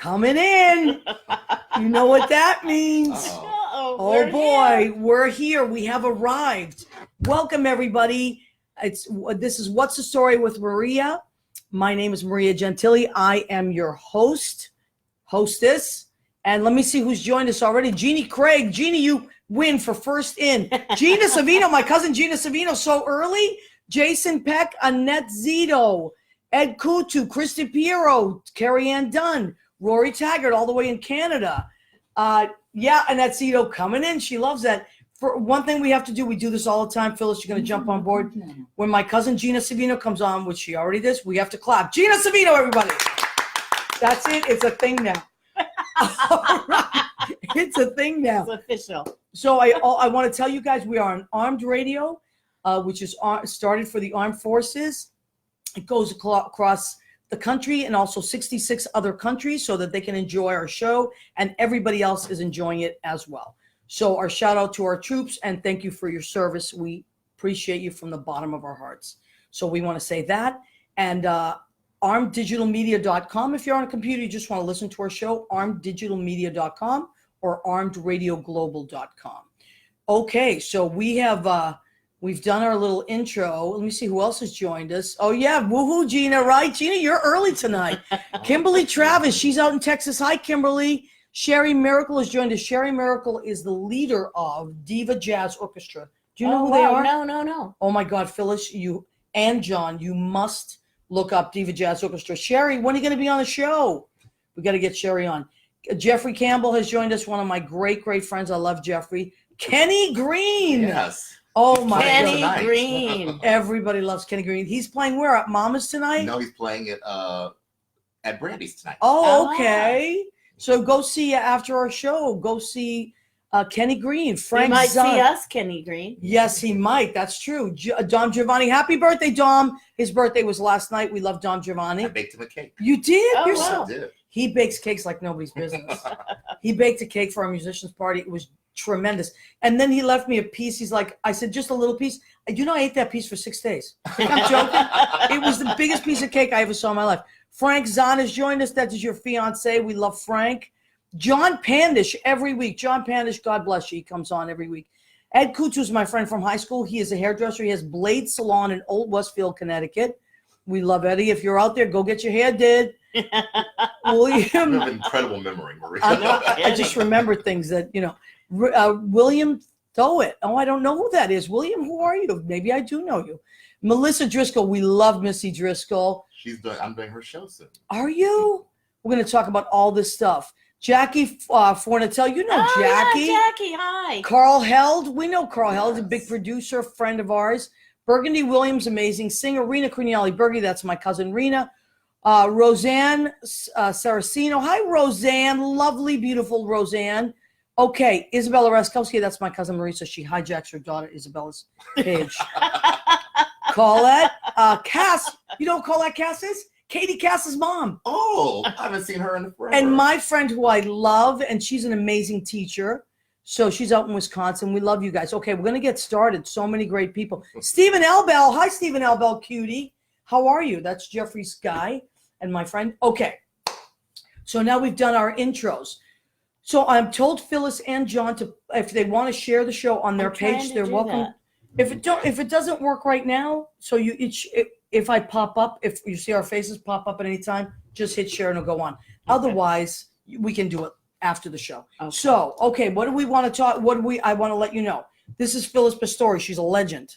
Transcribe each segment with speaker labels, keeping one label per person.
Speaker 1: coming in. You know what that means. Oh boy, we're here. We have arrived. Welcome everybody. This is What's the Story with Maria. My name is Maria Gentili. I am your hostess. And let me see who's joined us already. Jeannie Craig. Jeannie, you win for first in. Gina Savino, my cousin Gina Savino, so early. Jason Peck, Annette Zito, Ed Kutu, Kristen Piero, Carrie Ann Dunn, Rory Taggart, all the way in Canada. Annette Zito coming in. She loves that. For one thing we have to do, we do this all the time. Phyllis, you're going to jump on board. When my cousin Gina Savino comes on, which she already does, we have to clap. Gina Savino, everybody. That's it. It's a thing now. All right. It's a thing now.
Speaker 2: It's official.
Speaker 1: So I want to tell you guys we are on Armed Radio, which is started for the armed forces. It goes across the country and also 66 other countries so that they can enjoy our show and everybody else is enjoying it as well. So our shout out to our troops and thank you for your service. We appreciate you from the bottom of our hearts. So we want to say that. And armeddigitalmedia.com. If you're on a computer, you just want to listen to our show, armeddigitalmedia.com or armedradioglobal.com. Okay, so we've done our little intro. Let me see who else has joined us. Oh yeah, woohoo, Gina, right? Gina, you're early tonight. Kimberly Travis, she's out in Texas. Hi, Kimberly. Sherry Miracle has joined us. Sherry Miracle is the leader of Diva Jazz Orchestra. Do you know who they are?
Speaker 2: No.
Speaker 1: Oh my God, Phyllis, you and John, you must look up Diva Jazz Orchestra. Sherry, when are you going to be on the show? We got to get Sherry on. Jeffrey Campbell has joined us, one of my great, great friends. I love Jeffrey. Kenny Green.
Speaker 3: Yes.
Speaker 1: Oh my
Speaker 2: Kenny
Speaker 1: God.
Speaker 2: Green.
Speaker 1: Everybody loves Kenny Green. He's playing where? At Mama's tonight?
Speaker 3: No, he's playing at Brandy's tonight.
Speaker 1: Oh, okay. So go see after our show. Go see Kenny Green. Frank
Speaker 2: You might
Speaker 1: Zahn.
Speaker 2: see us, Kenny Green.
Speaker 1: Yes, he might. That's true. Dom Giovanni. Happy birthday, Dom. His birthday was last night. We love Dom Giovanni.
Speaker 3: I baked him a cake.
Speaker 1: You did?
Speaker 2: Oh,
Speaker 1: You're
Speaker 2: wow.
Speaker 3: I did.
Speaker 1: He bakes cakes like nobody's business. He baked a cake for our musicians party. It was tremendous. And then he left me a piece. He's like, I said, just a little piece. I ate that piece for 6 days. I'm joking. It was the biggest piece of cake I ever saw in my life. Frank Zahn has joined us. That is your fiance. We love Frank. John Pandish every week. John Pandish, God bless you. He comes on every week. Ed Kutu is my friend from high school. He is a hairdresser. He has Blade Salon in Old Westfield, Connecticut. We love Eddie. If you're out there, go get your hair did. William.
Speaker 3: You have an incredible memory, Maria.
Speaker 1: I just remember things that, William Thowett. Oh, I don't know who that is. William, who are you? Maybe I do know you. Melissa Driscoll. We love Missy Driscoll.
Speaker 3: I'm doing her show soon.
Speaker 1: Are you? We're going to talk about all this stuff. Jackie Fornatel. You know Jackie.
Speaker 2: Yeah, Jackie, hi.
Speaker 1: Carl Held. We know Carl Held, a big producer, friend of ours. Burgundy Williams, amazing singer. Rena Crinielli Burgundy, that's my cousin Rena. Roseanne Saraceno. Hi, Roseanne. Lovely, beautiful Roseanne. Okay, Isabella Raskowski, that's my cousin Marisa. She hijacks her daughter Isabella's page. Colette. Cass. You know what Colette Cass is? Katie Cass's mom.
Speaker 3: Oh, I haven't seen her in forever.
Speaker 1: And my friend who I love, and she's an amazing teacher. So she's out in Wisconsin. We love you guys. Okay, we're going to get started. So many great people. Stephen Elbell. Hi, Stephen Elbell, cutie. How are you? That's Jeffrey's guy and my friend. Okay. So now we've done our intros. So I'm told Phyllis and John to, if they want to share the show on their page, they're welcome. If it doesn't work right now, so if I pop up, if you see our faces pop up at any time, just hit share and it'll go on. Okay. Otherwise, we can do it after the show. Okay. So, what do we want to talk? I want to let you know. This is Phyllis Pastori. She's a legend.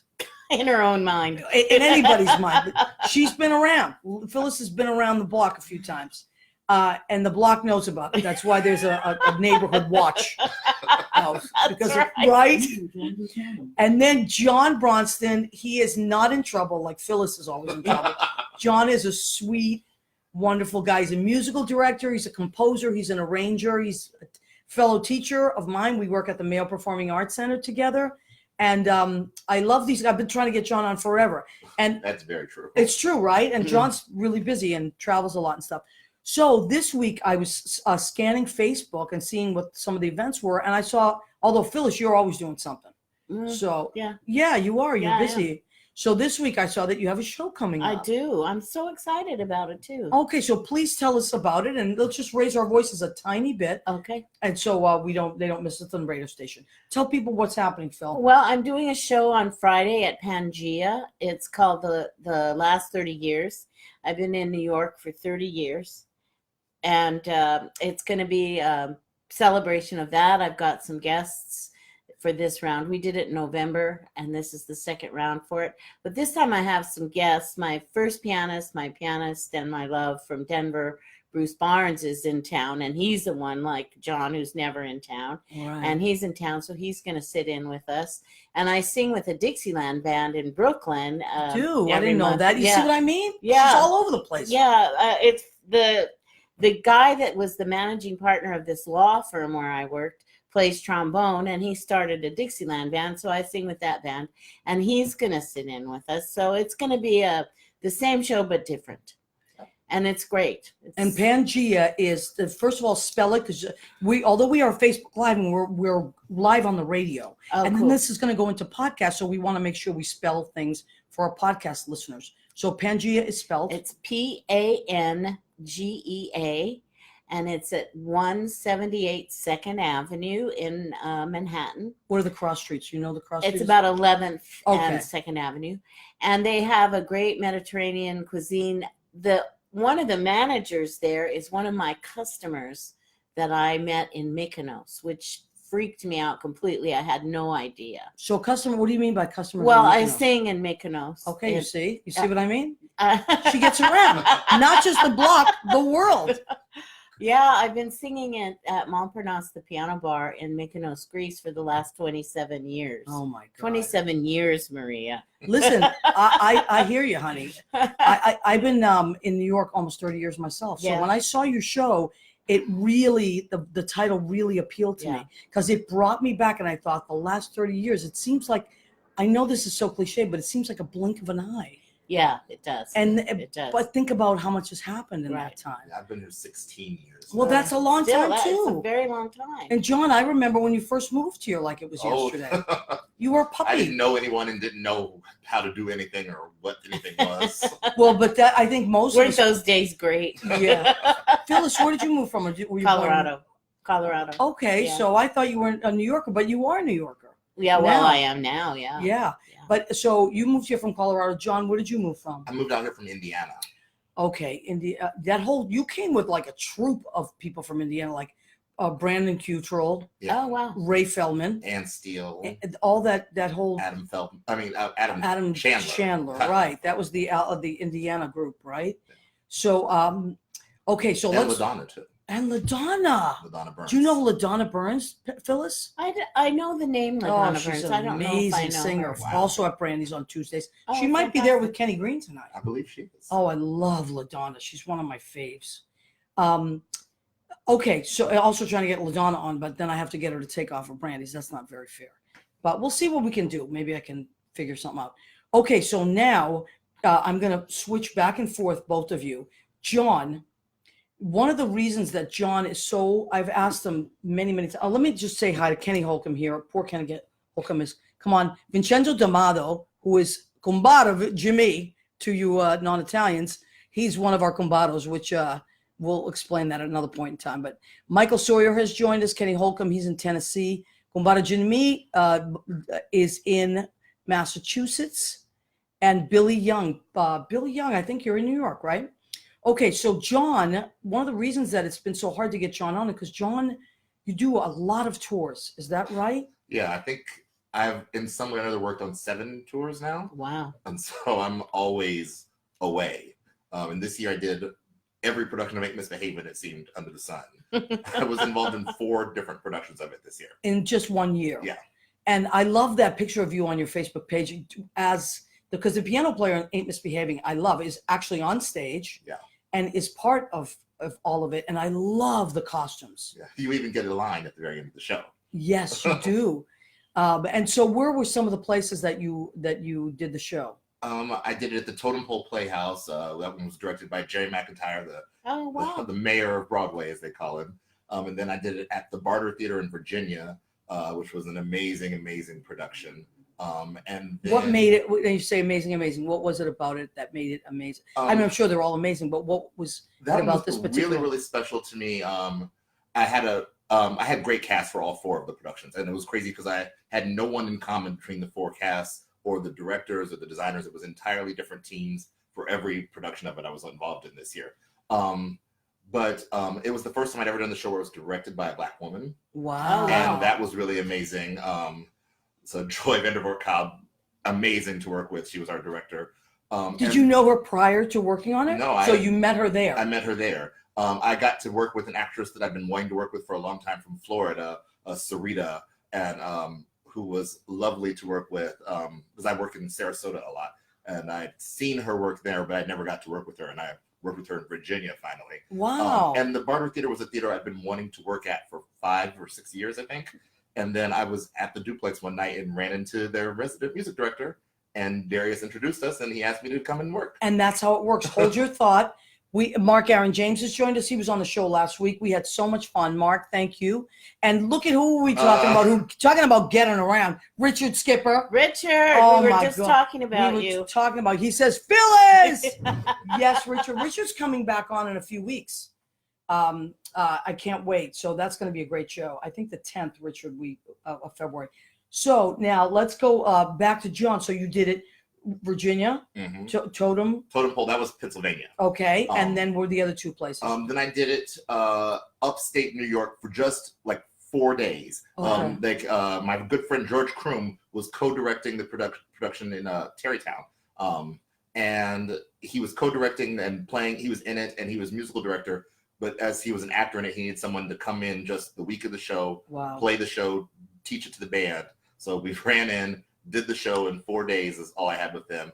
Speaker 2: In her own mind.
Speaker 1: In anybody's mind. She's been around. Phyllis has been around the block a few times. And the block knows about it. That's why there's a neighborhood watch house. Because right? And then John Bronston, he is not in trouble like Phyllis is always in trouble. John is a sweet, wonderful guy. He's a musical director. He's a composer. He's an arranger. He's a fellow teacher of mine. We work at the Male Performing Arts Center together. And I love these. I've been trying to get John on forever. And
Speaker 3: that's very true.
Speaker 1: It's true, right? And John's really busy and travels a lot and stuff. So this week I was scanning Facebook and seeing what some of the events were. And I saw, although Phyllis, you're always doing something. So yeah, you are. You're busy. So this week I saw that you have a show coming
Speaker 2: I
Speaker 1: up.
Speaker 2: do. I'm so excited about it too.
Speaker 1: Okay, so please tell us about it, and let's just raise our voices a tiny bit,
Speaker 2: Okay.
Speaker 1: and so they don't miss it on the radio station. Tell people what's happening, Phil.
Speaker 2: Well, I'm doing a show on Friday at Pangea. It's called the Last 30 Years. I've been in New York for 30 years, and it's going to be a celebration of that. I've got some guests for this round. We did it in November, and this is the second round for it. But this time I have some guests. My first pianist, and my love from Denver, Bruce Barnes, is in town, and he's the one like John who's never in town.
Speaker 1: Right.
Speaker 2: And he's in town, so he's going to sit in with us. And I sing with a Dixieland band in Brooklyn.
Speaker 1: I
Speaker 2: every
Speaker 1: didn't know
Speaker 2: month.
Speaker 1: that. You see what I mean?
Speaker 2: Yeah.
Speaker 1: She's all over the place.
Speaker 2: Yeah, it's the guy that was the managing partner of this law firm where I worked plays trombone, and he started a Dixieland band, so I sing with that band, and he's going to sit in with us. So it's going to be the same show but different. And it's great.
Speaker 1: And Pangea is first of all, spell it, because although we are Facebook Live and we're live on the radio,
Speaker 2: Oh,
Speaker 1: and
Speaker 2: cool.
Speaker 1: then this is going to go into podcast, so we want to make sure we spell things for our podcast listeners. So Pangea is spelled.
Speaker 2: It's Pangea, and it's at 178 Second Avenue in Manhattan.
Speaker 1: What are the cross streets? You know the cross streets?
Speaker 2: It's about 11th
Speaker 1: Okay.
Speaker 2: and Second Avenue, and they have a great Mediterranean cuisine. One of the managers there is one of my customers that I met in Mykonos, which freaked me out completely. I had no idea.
Speaker 1: So customer, what do you mean by customer?
Speaker 2: Well, I sing in Mykonos.
Speaker 1: Okay, you see
Speaker 2: Yeah.
Speaker 1: what I mean?
Speaker 2: She
Speaker 1: She gets around, not just the block, the world.
Speaker 2: Yeah, I've been singing at Montparnasse, the piano bar in Mykonos, Greece, for the last 27 years.
Speaker 1: Oh my God.
Speaker 2: 27 years, Maria.
Speaker 1: Listen, I hear you, honey. I've been in New York almost 30 years myself. So
Speaker 2: Yeah.
Speaker 1: when I saw your show, it really, the title really appealed to
Speaker 2: Yeah.
Speaker 1: me, because it brought me back, and I thought the last 30 years, it seems like, I know this is so cliche, but it seems like a blink of an eye.
Speaker 2: Yeah, it does.
Speaker 1: And
Speaker 2: it does.
Speaker 1: But think about how much has happened in that
Speaker 2: Right.
Speaker 1: time.
Speaker 3: I've been here 16 years.
Speaker 1: Well, that's a long
Speaker 2: Still,
Speaker 1: time
Speaker 2: it's a
Speaker 1: too.
Speaker 2: very long time.
Speaker 1: And John, I remember when you first moved here like it was yesterday. You were a
Speaker 3: I didn't
Speaker 1: puppy.
Speaker 3: know anyone and didn't know how to do anything or what anything was.
Speaker 1: Well, but that, I think most
Speaker 2: Weren't
Speaker 1: of us,
Speaker 2: those days great?
Speaker 1: Yeah. Phyllis, where did you move from? Or were you born-
Speaker 2: Colorado.
Speaker 1: Okay,
Speaker 2: Yeah.
Speaker 1: so I thought you weren't a New Yorker, but you are a New Yorker.
Speaker 2: Yeah, well,
Speaker 1: Now.
Speaker 2: I am now. Yeah.
Speaker 1: Yeah.
Speaker 2: Yeah.
Speaker 1: But so you moved here from Colorado. John, where did you move from?
Speaker 3: I moved out here from Indiana.
Speaker 1: Okay, you came with like a troop of people from Indiana, like Brandon Cutrell,
Speaker 2: Oh wow.
Speaker 1: Ray Feldman,
Speaker 3: Ann Steele,
Speaker 1: and all that whole
Speaker 3: Adam Feldman. I mean, Adam
Speaker 1: Adam
Speaker 3: Chandler.
Speaker 1: right? That was the Indiana group, right? So okay, so
Speaker 3: And
Speaker 1: let's
Speaker 3: LaDonna too.
Speaker 1: and LaDonna.
Speaker 3: LaDonna Burns.
Speaker 1: Do you know LaDonna Burns, Phyllis?
Speaker 2: I know the name LaDonna
Speaker 1: she's
Speaker 2: Burns.
Speaker 1: an
Speaker 2: I don't know if I
Speaker 1: amazing
Speaker 2: know
Speaker 1: singer.
Speaker 2: her.
Speaker 3: Wow.
Speaker 1: Also at Brandy's on Tuesdays.
Speaker 2: Oh,
Speaker 1: She might be there with
Speaker 2: fantastic.
Speaker 1: Kenny Green tonight.
Speaker 3: I believe she is.
Speaker 1: Oh, I love LaDonna. She's one of my faves. Okay, so I'm also trying to get LaDonna on, but then I have to get her to take off of Brandy's. That's not very fair. But we'll see what we can do. Maybe I can figure something out. Okay, so now I'm going to switch back and forth, both of you. John, one of the reasons that John is so, I've asked him many, many times. Let me just say hi to Kenny Holcomb here. Poor Kenny Holcomb is, come on, Vincenzo D'Amato, who is combato Jimmy to you non-Italians. He's one of our combados, which we'll explain that at another point in time. But Michael Sawyer has joined us. Kenny Holcomb, he's in Tennessee. Combato Jimmy is in Massachusetts. And Billy Young. Billy Young, I think you're in New York, right? Okay, so John, one of the reasons that it's been so hard to get John on is because John, you do a lot of tours. Is that right?
Speaker 3: Yeah, I think I've in some way or another worked on 7 tours now,
Speaker 2: Wow.
Speaker 3: and so I'm always away. And this year I did every production of Make Misbehave, it seemed, under the sun. I was involved in 4 different productions of it this year.
Speaker 1: In just 1 year.
Speaker 3: Yeah.
Speaker 1: And I love that picture of you on your Facebook page because the piano player in Ain't Misbehaving, I love, is actually on stage.
Speaker 3: Yeah.
Speaker 1: And is part of all of it. And I love the costumes.
Speaker 3: Yeah. You even get a line at the very end of the show.
Speaker 1: Yes, you do. And so where were some of the places that you did the show?
Speaker 3: I did it at the Totem Pole Playhouse. That one was directed by Jerry McIntyre,
Speaker 2: Oh wow.
Speaker 3: the mayor of Broadway, as they call him. And then I did it at the Barter Theater in Virginia, which was an amazing, amazing production. And then,
Speaker 1: What made it? When you say amazing, what was it about it that made it amazing? I mean, I'm sure they're all amazing, but what was
Speaker 3: that
Speaker 1: it about
Speaker 3: was
Speaker 1: this particular?
Speaker 3: really special to me. I had great cast for all 4 of the productions, and it was crazy because I had no one in common between the 4 casts or the directors or the designers. It was entirely different teams for every production of it I was involved in this year. But it was the first time I'd ever done the show where it was directed by a Black woman.
Speaker 1: Wow.
Speaker 3: And that was really amazing. So Joy Vandervoort Cobb, amazing to work with. She was our director.
Speaker 1: Did you know her prior to working on it?
Speaker 3: No,
Speaker 1: So you met her there.
Speaker 3: I met her there. I got to work with an actress that I've been wanting to work with for a long time from Florida, Sarita, and who was lovely to work with because I work in Sarasota a lot. And I'd seen her work there, but I never got to work with her. And I worked with her in Virginia finally.
Speaker 1: Wow.
Speaker 3: And the Barter Theater was a theater I'd been wanting to work at for 5 or 6 years, I think. And then I was at the Duplex one night and ran into their resident music director. And Darius introduced us, and he asked me to come and work.
Speaker 1: And that's how it works. Hold your thought. Mark Aaron James has joined us. He was on the show last week. We had so much fun. Mark, thank you. And look at who we talking about. Talking about getting around. Richard Skipper.
Speaker 2: Richard,
Speaker 1: Oh
Speaker 2: we were
Speaker 1: my
Speaker 2: just
Speaker 1: God.
Speaker 2: talking about
Speaker 1: we were
Speaker 2: you.
Speaker 1: talking about. He says Phyllis. Yes, Richard. Richard's coming back on in a few weeks. I can't wait. So that's going to be a great show. I think the 10th, Richard, week of February. So now let's go back to John. So you did it, Virginia, Totem.
Speaker 3: Totem Pole, that was Pennsylvania.
Speaker 1: Okay, and then were the other 2 places?
Speaker 3: Then I did it upstate New York for just like 4 days.
Speaker 1: Okay.
Speaker 3: My good friend George Kroom was co-directing the production in Tarrytown. And he was co-directing and playing. He was in it, and he was musical director. But as he was an actor in it, he needed someone to come in just the week of the show, play the show, teach it to the band. So we ran in, did the show in 4 days is all I had with them.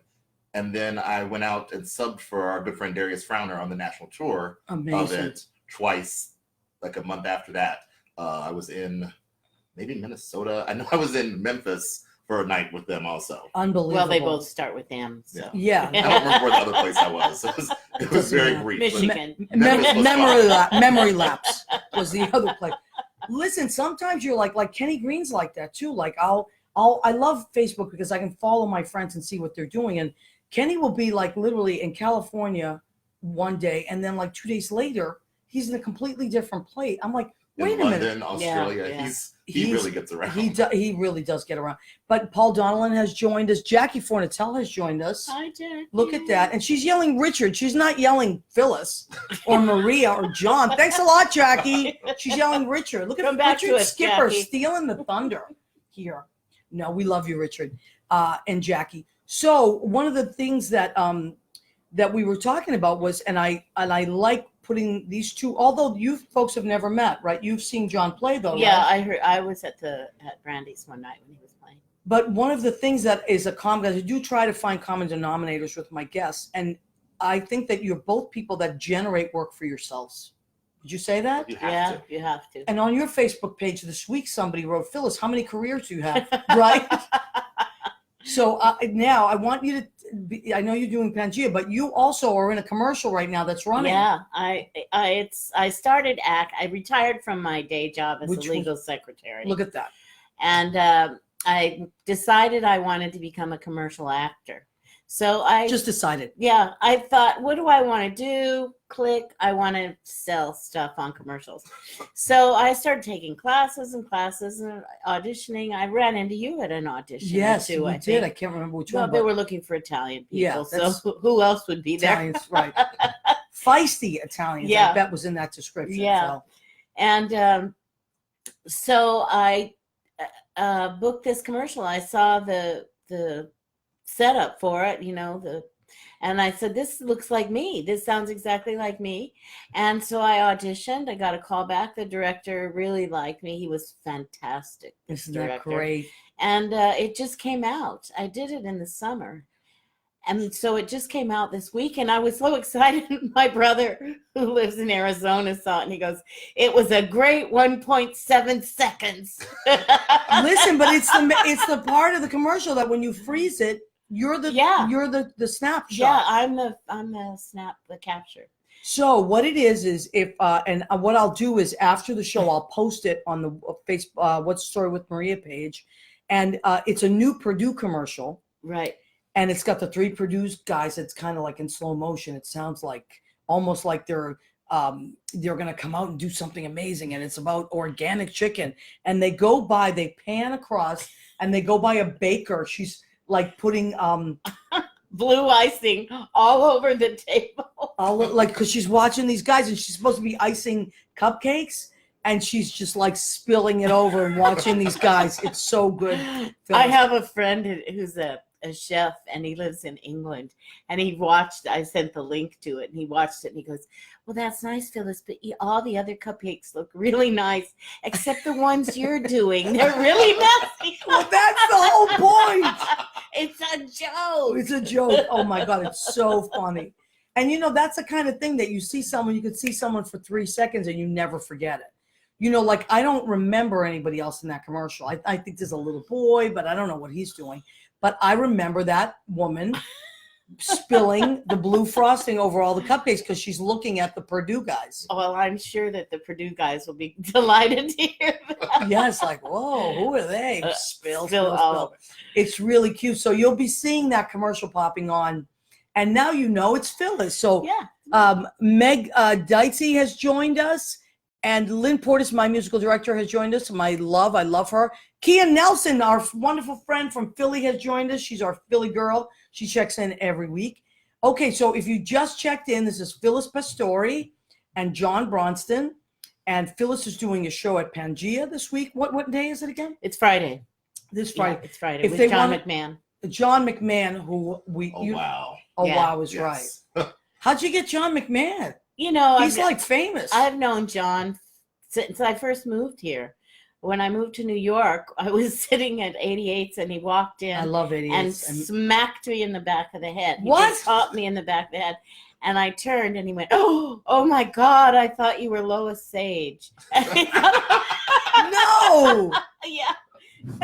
Speaker 3: And then I went out and subbed for our good friend Darius Frowner on the national tour of it twice, like a month after that. I was in maybe Minnesota. I know I was in Memphis for a night with them also.
Speaker 1: Unbelievable.
Speaker 2: Well, they both start with M. So.
Speaker 1: Yeah.
Speaker 3: I don't remember where the other place I was. It was very brief.
Speaker 2: Michigan.
Speaker 1: Memory lapse was the other place. Listen, sometimes you're like Kenny Green's like that too. Like I love Facebook because I can follow my friends and see what they're doing. And Kenny will be like literally in California one day, and then like 2 days later, he's in a completely different place. I'm like, wait
Speaker 3: in
Speaker 1: a
Speaker 3: London,
Speaker 1: minute.
Speaker 3: Australia,
Speaker 2: Yeah.
Speaker 3: he really gets around.
Speaker 1: He really does get around. But Paul Donnellan has joined us. Jackie Fornatell has joined us.
Speaker 2: Hi, Jackie.
Speaker 1: Look at that. And she's yelling Richard. She's not yelling Phyllis or Maria or John. Thanks a lot, Jackie. She's yelling Richard. Look at
Speaker 2: Come back
Speaker 1: Richard
Speaker 2: to us,
Speaker 1: Skipper
Speaker 2: Jackie.
Speaker 1: stealing the thunder here. No, we love you, Richard, and Jackie. So one of the things that that we were talking about was, and I like putting these 2, although you folks have never met, right? You've seen John play though,
Speaker 2: Yeah,
Speaker 1: right?
Speaker 2: I heard. I was at Brandy's one night when he was playing.
Speaker 1: But one of the things that is a common, I do try to find common denominators with my guests, and I think that you're both people that generate work for yourselves. Would you say that?
Speaker 3: You have to.
Speaker 2: You have to.
Speaker 1: And on your Facebook page this week, somebody wrote, Phyllis, how many careers do you have? Right? So now I want you to I know you're doing Pangea, but you also are in a commercial right now that's running.
Speaker 2: Yeah, I started I retired from my day job as
Speaker 1: Which
Speaker 2: a legal secretary.
Speaker 1: Look at that.
Speaker 2: And I decided I wanted to become a commercial actor. So I
Speaker 1: Just decided.
Speaker 2: yeah, I thought, what do I want to do? Click, I want to sell stuff on commercials. So I started taking classes and auditioning. I ran into you at an audition.
Speaker 1: Yes,
Speaker 2: too,
Speaker 1: we
Speaker 2: I
Speaker 1: did.
Speaker 2: think.
Speaker 1: I can't remember which
Speaker 2: Well,
Speaker 1: one.
Speaker 2: they
Speaker 1: but
Speaker 2: were looking for Italian people.
Speaker 1: Yeah,
Speaker 2: so who else would be there?
Speaker 1: Italians, right. Feisty Italians,
Speaker 2: Yeah.
Speaker 1: I bet was in that description.
Speaker 2: Yeah.
Speaker 1: So.
Speaker 2: And so I booked this commercial. I saw the setup for it, and I said, this looks like me. This sounds exactly like me. And so I auditioned. I got a call back. The director really liked me. He was fantastic.
Speaker 1: Isn't that
Speaker 2: director.
Speaker 1: great?
Speaker 2: And it just came out. I did it in the summer. And so it just came out this week, and I was so excited. My brother, who lives in Arizona, saw it, and he goes, "It was a great 1.7 seconds."
Speaker 1: Listen, but it's the part of the commercial that when you freeze it, you're the snapshot.
Speaker 2: Yeah, I'm the capture.
Speaker 1: So what it is if and what I'll do is after the show I'll post it on the Facebook What's the Story with Maria page, and it's a new Purdue commercial,
Speaker 2: Right.
Speaker 1: and it's got the 3 Purdue guys. It's kind of like in slow motion. It sounds like almost like they're gonna come out and do something amazing, and it's about organic chicken. And they pan across, and they go by a baker. She's like putting
Speaker 2: Blue icing all over the table.
Speaker 1: because she's watching these guys, and she's supposed to be icing cupcakes, and she's just like spilling it over and watching these guys. It's so good.
Speaker 2: I have a friend who's a chef, and he lives in England, and I sent the link to it, and he watched it, and he goes, well, that's nice, Phyllis, but all the other cupcakes look really nice, except the ones you're doing. They're really messy.
Speaker 1: Well, that's the whole point.
Speaker 2: It's a joke.
Speaker 1: It's a joke. Oh my God, it's so funny. And that's the kind of thing that you could see someone for 3 seconds and you never forget it. Like I don't remember anybody else in that commercial. I think there's a little boy, but I don't know what he's doing. But I remember that woman spilling the blue frosting over all the cupcakes because she's looking at the Purdue guys.
Speaker 2: Well, I'm sure that the Purdue guys will be delighted to hear that.
Speaker 1: Yes, like, whoa, who are they? Spill.
Speaker 2: All
Speaker 1: It's really cute. So you'll be seeing that commercial popping on. And now it's Phyllis. So
Speaker 2: Yeah.
Speaker 1: Meg Deitze has joined us. And Lynn Portis, my musical director, has joined us. I love her. Kia Nelson, our wonderful friend from Philly, has joined us. She's our Philly girl. She checks in every week. Okay, so if you just checked in, this is Phyllis Pastore and John Bronston. And Phyllis is doing a show at Pangea this week. What day is it again?
Speaker 2: It's Friday.
Speaker 1: This Friday.
Speaker 2: Yeah, it's Friday
Speaker 1: If
Speaker 2: with
Speaker 1: they
Speaker 2: John
Speaker 1: want-
Speaker 2: McMahon.
Speaker 1: John McMahon, who
Speaker 3: Wow.
Speaker 1: Oh,
Speaker 2: Yeah.
Speaker 1: wow is
Speaker 3: Yes.
Speaker 1: right. How'd you get John McMahon? He's like famous.
Speaker 2: I've known John since I first moved here. When I moved to New York, I was sitting at 88's and he walked in
Speaker 1: I love it.
Speaker 2: and smacked me in the back of the head. He
Speaker 1: What?
Speaker 2: just caught me in the back of the head. And I turned and he went, oh my God, I thought you were Lois Sage.
Speaker 1: No!
Speaker 2: Yeah.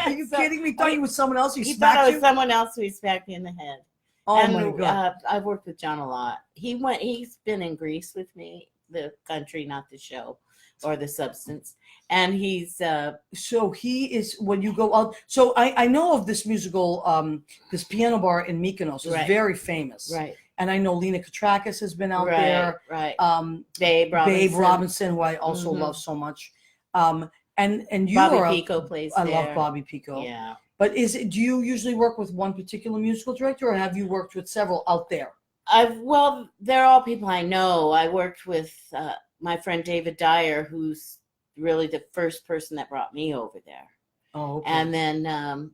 Speaker 1: Are you kidding me? Thought you was someone else who
Speaker 2: He thought
Speaker 1: smacked
Speaker 2: I was
Speaker 1: you?
Speaker 2: someone else who smacked me in the head.
Speaker 1: Oh
Speaker 2: and,
Speaker 1: my God.
Speaker 2: I've worked with John a lot. He's been in Greece with me, the country, not the show or the substance. And he's
Speaker 1: So he is, when you go out, so I know of this musical, this piano bar in Mykonos. It's
Speaker 2: Right.
Speaker 1: very famous.
Speaker 2: right.
Speaker 1: And I know Lena Katrakis has been out there.
Speaker 2: Right.
Speaker 1: Babe
Speaker 2: Babe
Speaker 1: Robinson, who I also
Speaker 2: Mhm.
Speaker 1: love so much. And you
Speaker 2: Bobby
Speaker 1: are,
Speaker 2: Pico plays
Speaker 1: I
Speaker 2: there.
Speaker 1: love Bobby Pico.
Speaker 2: Yeah.
Speaker 1: But do you usually work with one particular musical director, or have you worked with several out there?
Speaker 2: They're all people I know. I worked with my friend David Dyer, who's really the first person that brought me over there.
Speaker 1: Oh, okay.
Speaker 2: And then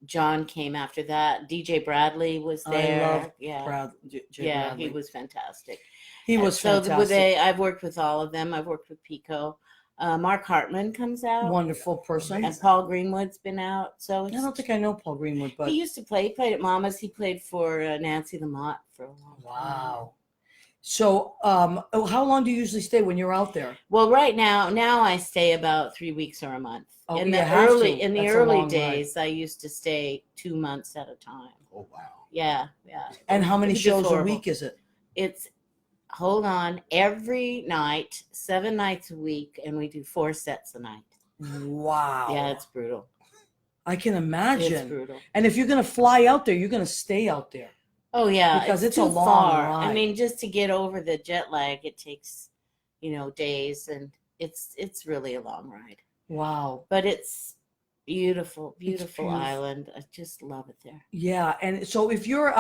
Speaker 2: John came after that. DJ Bradley was there.
Speaker 1: I love
Speaker 2: yeah.
Speaker 1: Jay
Speaker 2: Yeah,
Speaker 1: Bradley.
Speaker 2: he was fantastic.
Speaker 1: He was
Speaker 2: So
Speaker 1: fantastic.
Speaker 2: I've worked with all of them. I've worked with Pico. Mark Hartman comes out.
Speaker 1: Wonderful person.
Speaker 2: And Paul Greenwood's been out. So
Speaker 1: I don't think I know Paul Greenwood, but
Speaker 2: he used to play. He played at Mama's. He played for Nancy Lamotte for a long time.
Speaker 1: wow. So, how long do you usually stay when you're out there?
Speaker 2: Well, right now I stay about 3 weeks or a month.
Speaker 1: Oh,
Speaker 2: in
Speaker 1: you
Speaker 2: the
Speaker 1: have to.
Speaker 2: in the
Speaker 1: That's a long
Speaker 2: early
Speaker 1: ride.
Speaker 2: days, I used to stay 2 months at a time.
Speaker 3: Oh wow.
Speaker 2: Yeah.
Speaker 1: And how many
Speaker 2: It's just
Speaker 1: shows a
Speaker 2: horrible.
Speaker 1: week is it?
Speaker 2: It's hold on, every night, 7 nights a week, and we do 4 sets a night.
Speaker 1: Wow.
Speaker 2: Yeah, it's brutal.
Speaker 1: I can
Speaker 2: It's
Speaker 1: imagine.
Speaker 2: brutal.
Speaker 1: And if you're going to fly out there, you're going to stay out there.
Speaker 2: Oh yeah,
Speaker 1: Because it's a
Speaker 2: too
Speaker 1: long
Speaker 2: far.
Speaker 1: ride.
Speaker 2: I mean, just to get over the jet lag, it takes, days, and it's really a long ride.
Speaker 1: Wow.
Speaker 2: But it's beautiful, beautiful
Speaker 1: beautiful.
Speaker 2: island. I just love it there.
Speaker 1: Yeah. And so if you're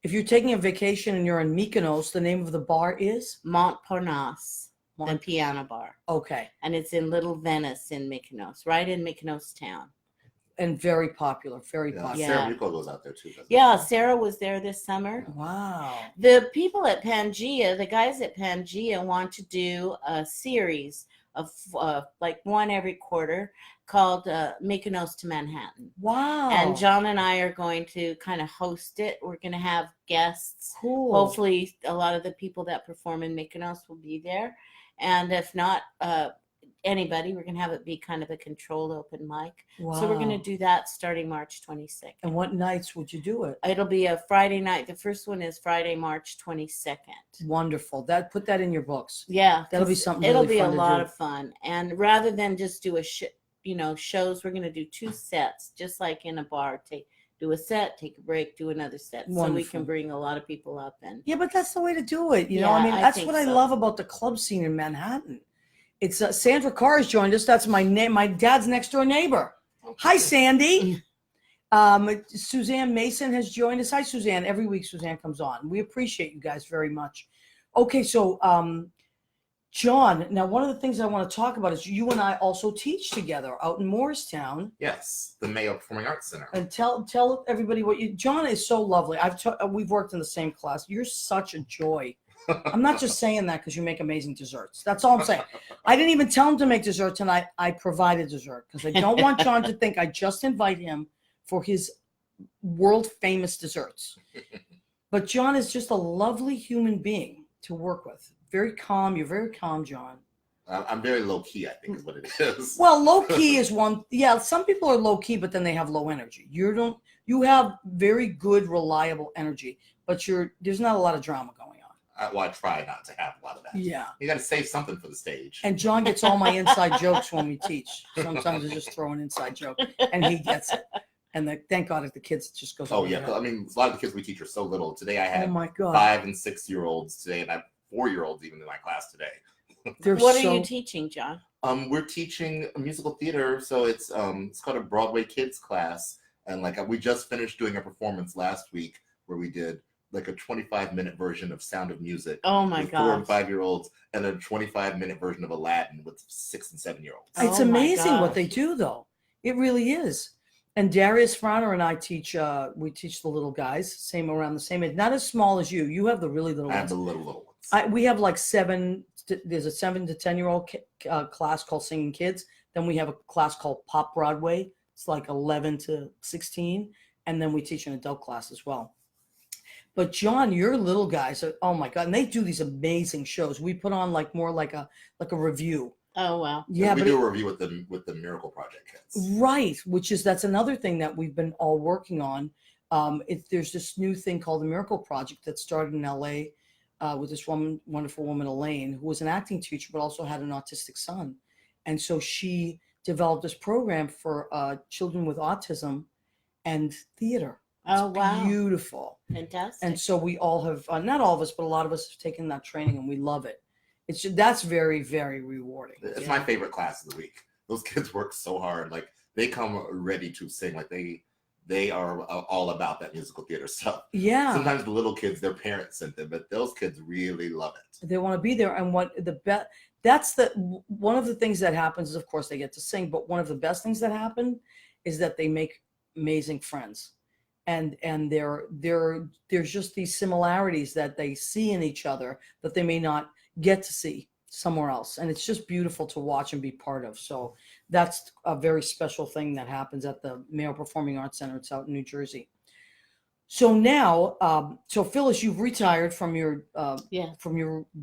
Speaker 1: taking a vacation and you're in Mykonos, the name of the bar is?
Speaker 2: Montparnasse, the
Speaker 1: Mont-
Speaker 2: piano bar,
Speaker 1: Okay.
Speaker 2: and it's in Little Venice in Mykonos, right in Mykonos town.
Speaker 1: And very popular. Very
Speaker 3: Yeah,
Speaker 1: popular.
Speaker 2: Yeah.
Speaker 3: Sarah Rico goes out there too. doesn't
Speaker 2: Yeah,
Speaker 3: she?
Speaker 2: Sarah was there this summer.
Speaker 1: Wow.
Speaker 2: The people at Pangea, the guys at Pangea, want to do a series of like one every quarter called Mykonos to Manhattan.
Speaker 1: Wow.
Speaker 2: And John and I are going to kind of host it. We're going to have guests.
Speaker 1: Cool.
Speaker 2: Hopefully, a lot of the people that perform in Mykonos will be there. And if not, anybody, we're going to have it be kind of a controlled open mic.
Speaker 1: Wow.
Speaker 2: So we're going to do that starting March 22nd.
Speaker 1: And what nights would you do it?
Speaker 2: It'll be a Friday night. The first one is Friday, March 22nd.
Speaker 1: Wonderful. Put that in your books.
Speaker 2: Yeah.
Speaker 1: That'll be
Speaker 2: 'cause
Speaker 1: something
Speaker 2: It'll
Speaker 1: really
Speaker 2: be
Speaker 1: fun
Speaker 2: a
Speaker 1: to
Speaker 2: lot
Speaker 1: do.
Speaker 2: of fun. And rather than just do shows. We're going to do 2 sets, just like in a bar. Do a set, take a break, do another set, so we
Speaker 1: Wonderful.
Speaker 2: can bring a lot of people up. And
Speaker 1: Yeah, but that's the way to do it.
Speaker 2: Yeah,
Speaker 1: I mean,
Speaker 2: I
Speaker 1: that's
Speaker 2: think
Speaker 1: what I
Speaker 2: so.
Speaker 1: love about the club scene in Manhattan. It's Sandra Carr has joined us. That's my dad's next door neighbor. Hi, Sandy. Suzanne Mason has joined us. Hi, Suzanne. Every week, Suzanne comes on. We appreciate you guys very much. Okay, so John, now one of the things I want to talk about is you and I also teach together out in Morristown.
Speaker 3: Yes, the Mayo Performing Arts Center.
Speaker 1: And tell everybody what you. John is so lovely. We've worked in the same class. You're such a joy. I'm not just saying that because you make amazing desserts. That's all I'm saying. I didn't even tell him to make dessert tonight. I provided dessert because I don't want John to think I just invite him for his world famous desserts. But John is just a lovely human being to work with. Very calm. You're very calm, John.
Speaker 3: I'm very low key, I think is what it is.
Speaker 1: Well, low key is one. Yeah, some people are low key, but then they have low energy. You have very good, reliable energy, but there's not a lot of drama going on.
Speaker 3: I try not to have a lot of that.
Speaker 1: Yeah.
Speaker 3: You got to save something for the stage.
Speaker 1: And John gets all my inside jokes when we teach. Sometimes I just throw an inside joke, and he gets it. And thank God if the kids just goes.
Speaker 3: Oh yeah, I mean, a lot of the kids we teach are so little. Today I had
Speaker 1: Oh my God.
Speaker 3: 5 and 6 year olds today, and I have 4-year-olds even in my class today.
Speaker 2: what are you teaching, John?
Speaker 3: We're teaching a musical theater, so it's called a Broadway Kids class, and we just finished doing a performance last week where we did like a 25-minute version of Sound of Music.
Speaker 2: Oh my
Speaker 3: with 4 and
Speaker 2: God.
Speaker 3: 5-year-olds, and a 25-minute version of Aladdin with 6 and 7-year-olds.
Speaker 1: It's
Speaker 2: Oh my
Speaker 1: amazing what
Speaker 2: gosh.
Speaker 1: they do, though. It really is. And Darius Frauner and I teach. We teach the little guys, around the same age. Not as small as you. You have the really little
Speaker 3: I have
Speaker 1: ones.
Speaker 3: the little ones.
Speaker 1: We have like 7. There's a 7 to 10-year-old class called Singing Kids. Then we have a class called Pop Broadway. It's like 11 to 16, and then we teach an adult class as well. But John, your little guys are, oh my God, and they do these amazing shows. We put on more like a review.
Speaker 2: Oh wow.
Speaker 1: Yeah,
Speaker 3: we
Speaker 1: but
Speaker 3: do a review with the Miracle Project kids.
Speaker 1: right, that's another thing that we've been all working on. There's this new thing called the Miracle Project that started in LA with this wonderful woman, Elaine, who was an acting teacher, but also had an autistic son. And so she developed this program for children with autism and theater.
Speaker 2: Oh
Speaker 1: It's
Speaker 2: wow.
Speaker 1: beautiful.
Speaker 2: Fantastic.
Speaker 1: And so we all have, not all of us, but a lot of us have taken that training and we love it. That's very, very rewarding.
Speaker 3: It's my favorite class of the week. Those kids work so hard. They come ready to sing. They are all about that musical theater stuff.
Speaker 1: Yeah.
Speaker 3: Sometimes the little kids, their parents sent them, but those kids really love it.
Speaker 1: They want to be there. And one of the things that happens is, of course, they get to sing, but one of the best things that happen is that they make amazing friends. And there's just these similarities that they see in each other that they may not get to see somewhere else. And it's just beautiful to watch and be part of. So that's a very special thing that happens at the Mayo Performing Arts Center. It's out in New Jersey. So now, so Phyllis, you've retired from your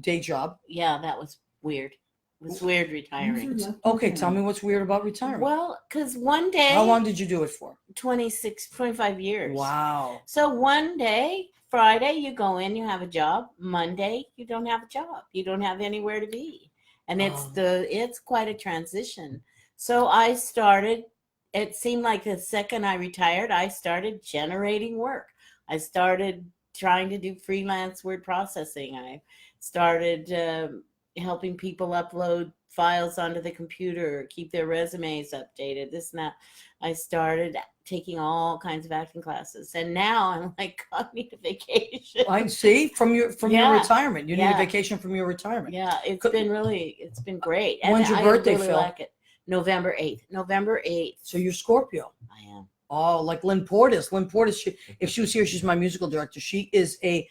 Speaker 1: day job.
Speaker 2: Yeah, that was weird. It was weird retiring.
Speaker 1: Okay, tell me what's weird about retirement.
Speaker 2: Well, because one day,
Speaker 1: How long did you do it for?
Speaker 2: 25 years.
Speaker 1: Wow.
Speaker 2: So one day, Friday, you go in, you have a job. Monday, you don't have a job. You don't have anywhere to be. And it's quite a transition. So I started, it seemed like the second I retired, I started generating work. I started trying to do freelance word processing. I started helping people upload files onto the computer, keep their resumes updated, this and that. I started taking all kinds of acting classes, and now I'm like, I need a vacation.
Speaker 1: I see from your retirement. You need a vacation from your retirement.
Speaker 2: Yeah, it's been great. And
Speaker 1: When's your birthday,
Speaker 2: really
Speaker 1: Phil?
Speaker 2: like it. November 8th.
Speaker 1: So you're Scorpio.
Speaker 2: I am.
Speaker 1: Oh, like Lynn Portis. Lynn Portis, if she was here, she's my musical director. She is a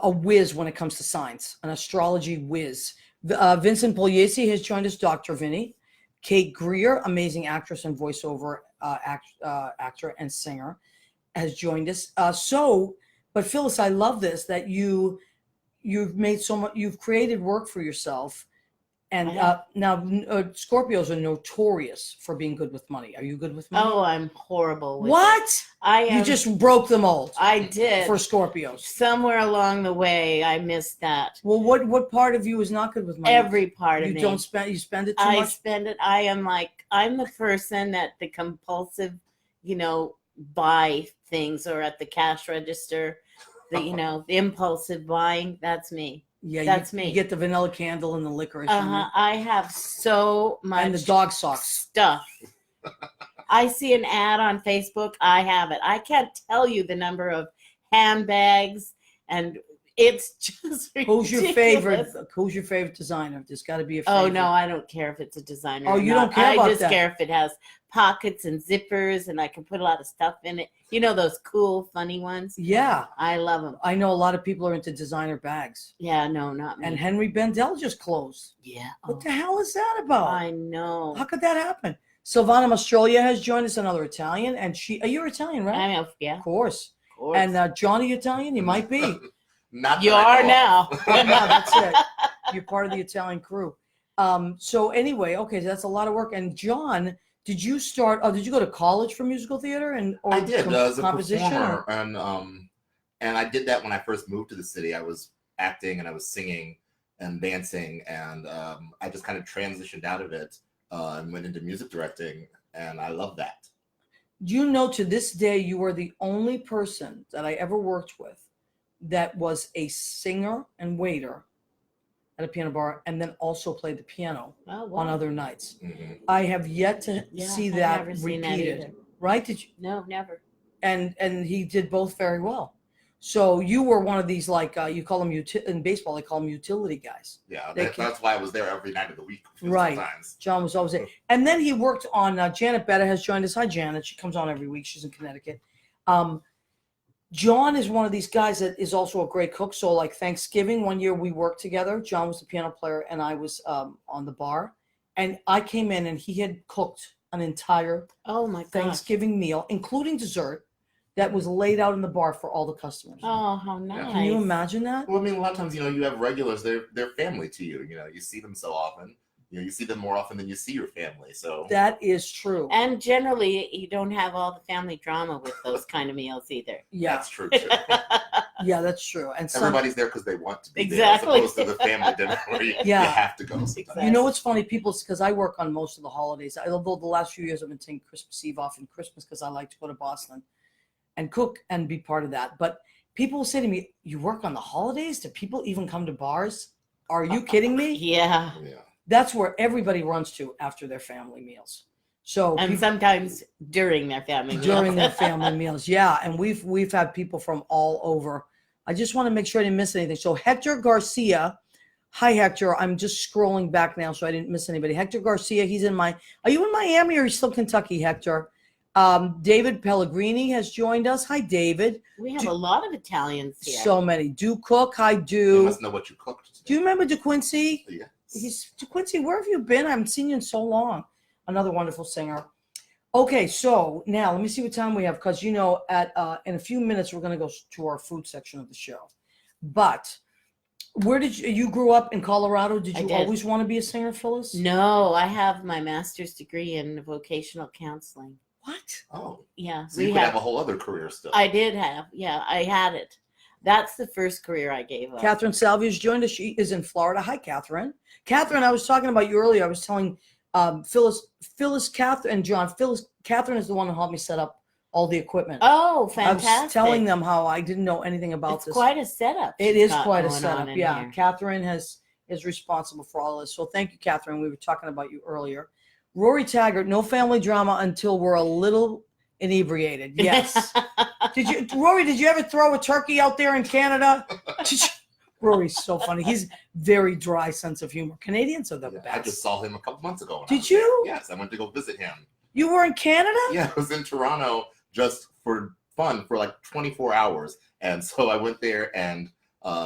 Speaker 1: whiz when it comes to science, an astrology whiz. Vincent Pugliese has joined us, Dr. Vinny. Kate Greer, amazing actress and voiceover actor and singer, has joined us. But Phyllis, I love this, that you've made so much, you've created work for yourself And now Scorpios are notorious for being good with money. Are you good with money?
Speaker 2: Oh, I'm horrible with
Speaker 1: What?
Speaker 2: it. I am.
Speaker 1: You just broke the mold.
Speaker 2: I did.
Speaker 1: For Scorpios.
Speaker 2: Somewhere along the way, I missed that.
Speaker 1: Well, what part of you is not good with money?
Speaker 2: Every part of
Speaker 1: you
Speaker 2: me.
Speaker 1: don't spend. You spend it too
Speaker 2: I
Speaker 1: much.
Speaker 2: spend it. I'm the person at the compulsive, buy things, or at the cash register, the impulsive buying. That's me.
Speaker 1: Yeah,
Speaker 2: that's
Speaker 1: you
Speaker 2: me.
Speaker 1: get the vanilla candle and the licorice.
Speaker 2: I have so much
Speaker 1: and the dog socks
Speaker 2: stuff. I see an ad on Facebook. I have it. I can't tell you the number of handbags, and it's just ridiculous.
Speaker 1: Who's your favorite designer? There's got to be a favorite.
Speaker 2: Oh no, I don't care if it's a designer.
Speaker 1: Oh,
Speaker 2: or
Speaker 1: you
Speaker 2: not.
Speaker 1: don't care about
Speaker 2: I just
Speaker 1: that.
Speaker 2: care if it has pockets and zippers, and I can put a lot of stuff in it. You know those cool, funny ones?
Speaker 1: Yeah,
Speaker 2: I love them.
Speaker 1: I know a lot of people are into designer bags.
Speaker 2: Yeah, no, not me.
Speaker 1: And Henry Bendel just closed.
Speaker 2: Yeah.
Speaker 1: What the hell is that about?
Speaker 2: I know.
Speaker 1: How could that happen? Silvana Mastrolia has joined us, another Italian, and you're Italian, right?
Speaker 2: I know. Yeah.
Speaker 1: Of course.
Speaker 2: Of course.
Speaker 1: And Johnny Italian, you might be.
Speaker 3: Not
Speaker 2: you
Speaker 3: that I
Speaker 2: are
Speaker 3: know
Speaker 2: now.
Speaker 3: of.
Speaker 1: Yeah, that's it. You're part of the Italian crew. So anyway, okay, so that's a lot of work. And John, did you start? Oh, did you go to college for musical theater or
Speaker 3: I did as a
Speaker 1: composition?
Speaker 3: performer, and I did that when I first moved to the city. I was acting and I was singing and dancing, and I just kind of transitioned out of it and went into music directing, and I love that.
Speaker 1: Do you know to this day you are the only person that I ever worked with that was a singer and waiter at a piano bar and then also played the piano on other nights?
Speaker 3: Mm-hmm.
Speaker 1: I have yet to see
Speaker 2: I've
Speaker 1: that
Speaker 2: never seen that
Speaker 1: repeated.
Speaker 2: either.
Speaker 1: Right? Did you?
Speaker 2: No, never.
Speaker 1: And he did both very well. So you were one of these, like you call them in baseball, they call them utility guys.
Speaker 3: Yeah,
Speaker 1: They
Speaker 3: that's why I was there every night of the week.
Speaker 1: Right.
Speaker 3: Sometimes.
Speaker 1: John was always there. And then he worked on Janet Betta has joined us. Hi, Janet. She comes on every week. She's in Connecticut. John is one of these guys that is also a great cook. So like Thanksgiving, one year we worked together. John was the piano player and I was on the bar. And I came in and he had cooked an entire Thanksgiving meal, including dessert, that was laid out in the bar for all the customers.
Speaker 2: Oh, how nice.
Speaker 1: Can you imagine that?
Speaker 3: Well, I mean, a lot of times, you have regulars, they're family to you. You see them so often. You see them more often than you see your family. So
Speaker 1: that is true.
Speaker 2: And generally, you don't have all the family drama with those kind of meals either.
Speaker 1: Yeah,
Speaker 3: that's true too.
Speaker 1: Yeah, that's true. And
Speaker 3: everybody's there because they want to be
Speaker 2: exactly
Speaker 3: there, as opposed to the family dinner where you have to go.
Speaker 2: Exactly.
Speaker 1: You know what's funny? People, because I work on most of the holidays. Although the last few years I've been taking Christmas Eve off and Christmas because I like to go to Boston and cook and be part of that. But people will say to me, "You work on the holidays? Do people even come to bars? Are you kidding me?"
Speaker 2: Yeah.
Speaker 1: That's where everybody runs to after their family meals. So
Speaker 2: sometimes during their family meals.
Speaker 1: During their family meals, yeah. And we've had people from all over. I just want to make sure I didn't miss anything. So Hector Garcia, hi Hector. I'm just scrolling back now so I didn't miss anybody. Hector Garcia, he's are you in Miami or are you still Kentucky, Hector? David Pellegrini has joined us. Hi, David.
Speaker 2: We have a lot of Italians here.
Speaker 1: So many. Do Cook. Hi, Do.
Speaker 3: You must know what you cooked today.
Speaker 1: Do you remember DeQuincy?
Speaker 3: Yeah.
Speaker 1: DeQuincy, where have you been? I haven't seen you in so long. Another wonderful singer. Okay, so now let me see what time we have because in a few minutes we're going to go to our food section of the show. But where did you grew up in Colorado? Did you always want to be a singer, Phyllis?
Speaker 2: No, I have my master's degree in vocational counseling.
Speaker 1: What?
Speaker 3: Oh,
Speaker 2: yeah.
Speaker 3: So you could have a whole other career still.
Speaker 2: I did have, I had it. That's the first career I gave up.
Speaker 1: Catherine Salvia's joined us. She is in Florida. Hi, Catherine. Catherine, I was talking about you earlier. I was telling Phyllis, Catherine, and John. Catherine is the one who helped me set up all the equipment.
Speaker 2: Oh, fantastic.
Speaker 1: I was telling them how I didn't know anything about this.
Speaker 2: It's quite a setup.
Speaker 1: It is quite a setup. Yeah,
Speaker 2: here.
Speaker 1: Catherine is responsible for all this. So thank you, Catherine. We were talking about you earlier. Rory Taggart, no family drama until we're a little inebriated. Yes. Rory, did you ever throw a turkey out there in Canada? Rory's so funny. He's very dry sense of humor. Canadians are the best.
Speaker 3: I just saw him a couple months ago.
Speaker 1: Did you?
Speaker 3: Yes, I went to go visit him.
Speaker 1: You were in Canada?
Speaker 3: Yeah, I was in Toronto just for fun for like 24 hours. And so I went there and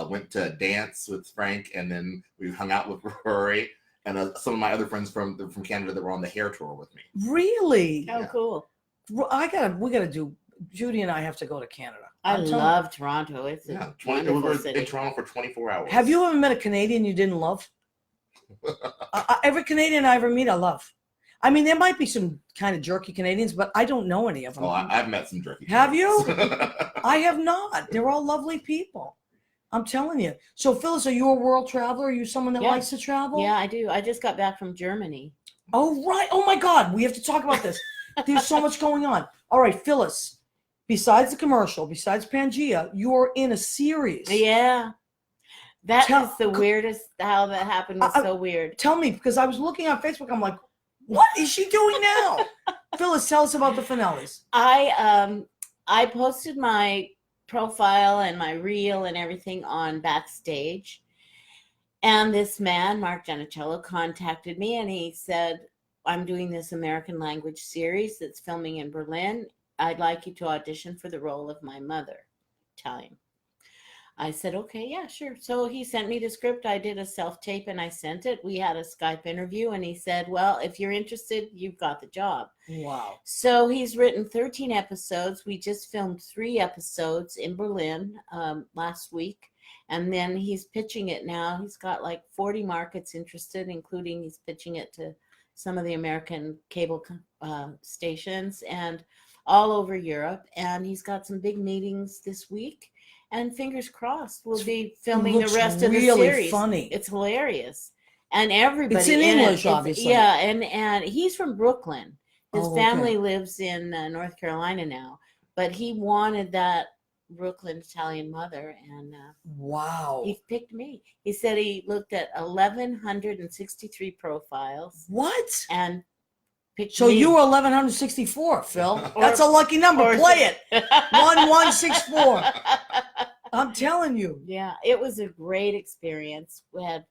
Speaker 3: went to dance with Frank, and then we hung out with Rory and some of my other friends from Canada that were on the hair tour with me.
Speaker 1: Really?
Speaker 2: Oh, cool.
Speaker 1: We gotta do. Judy and I have to go to Canada.
Speaker 2: I love Toronto. It's
Speaker 3: we were in Toronto for 24 hours.
Speaker 1: Have you ever met a Canadian you didn't love? Every Canadian I ever meet, I love. I mean, there might be some kind of jerky Canadians, but I don't know any of them.
Speaker 3: Oh, I've met some jerky.
Speaker 1: Have you?
Speaker 3: Canadians.
Speaker 1: I have not. They're all lovely people. I'm telling you. So, Phyllis, are you a world traveler? Are you someone that
Speaker 2: Yeah.
Speaker 1: likes to travel?
Speaker 2: Yeah, I do. I just got back from Germany.
Speaker 1: Oh, right. Oh, my God. We have to talk about this. There's so much going on. All right, Phyllis, besides the commercial, besides Pangea, you're in a series.
Speaker 2: Yeah. That
Speaker 1: Tell-
Speaker 2: is the weirdest. How that happened was so weird.
Speaker 1: Tell me, because I was looking on Facebook. I'm like, what is she doing now? Phyllis, tell us about the finales.
Speaker 2: I posted my profile and my reel and everything on Backstage. And this man, Mark Giannicello, contacted me and he said, I'm doing this American language series that's filming in Berlin. I'd like you to audition for the role of my mother, Italian. I said, okay, yeah, sure. So he sent me the script. I did a self-tape and I sent it. We had a Skype interview and he said, well, if you're interested, you've got the job.
Speaker 1: Wow.
Speaker 2: So he's written 13 episodes. We just filmed 3 episodes in Berlin last week. And then he's pitching it now. He's got like 40 markets interested, including he's pitching it to some of the American cable stations and all over Europe. And he's got some big meetings this week. And fingers crossed, we'll be filming the rest of the
Speaker 1: really
Speaker 2: series.
Speaker 1: Funny.
Speaker 2: It's hilarious. And everybody
Speaker 1: It's in English, obviously.
Speaker 2: Yeah, and he's from Brooklyn. His
Speaker 1: Oh, okay.
Speaker 2: family lives in North Carolina now. But he wanted that Brooklyn Italian mother, and
Speaker 1: Wow.
Speaker 2: he picked me. He said he looked at 1,163 profiles
Speaker 1: What?
Speaker 2: and picked
Speaker 1: So
Speaker 2: me.
Speaker 1: you were 1164, Phil.
Speaker 2: Or-
Speaker 1: That's a lucky number.
Speaker 2: or-
Speaker 1: Play it. 1164. I'm telling you.
Speaker 2: Yeah, it was a great experience. We had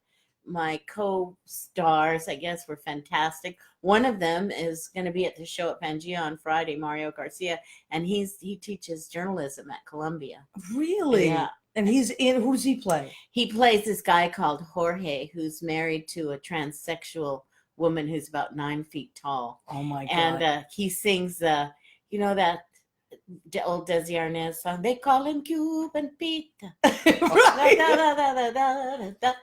Speaker 2: my co-stars, I guess, were fantastic. One of them is going to be at the show at Pangea on Friday, Mario Garcia, and he teaches journalism at Columbia.
Speaker 1: Really?
Speaker 2: Yeah.
Speaker 1: And he's in, who does he play?
Speaker 2: He plays this guy called Jorge, who's married to a transsexual woman who's about 9 feet tall.
Speaker 1: Oh my God.
Speaker 2: And he sings, you know, that old Desi Arnaz song, they call him Cuban Pete.
Speaker 1: Right.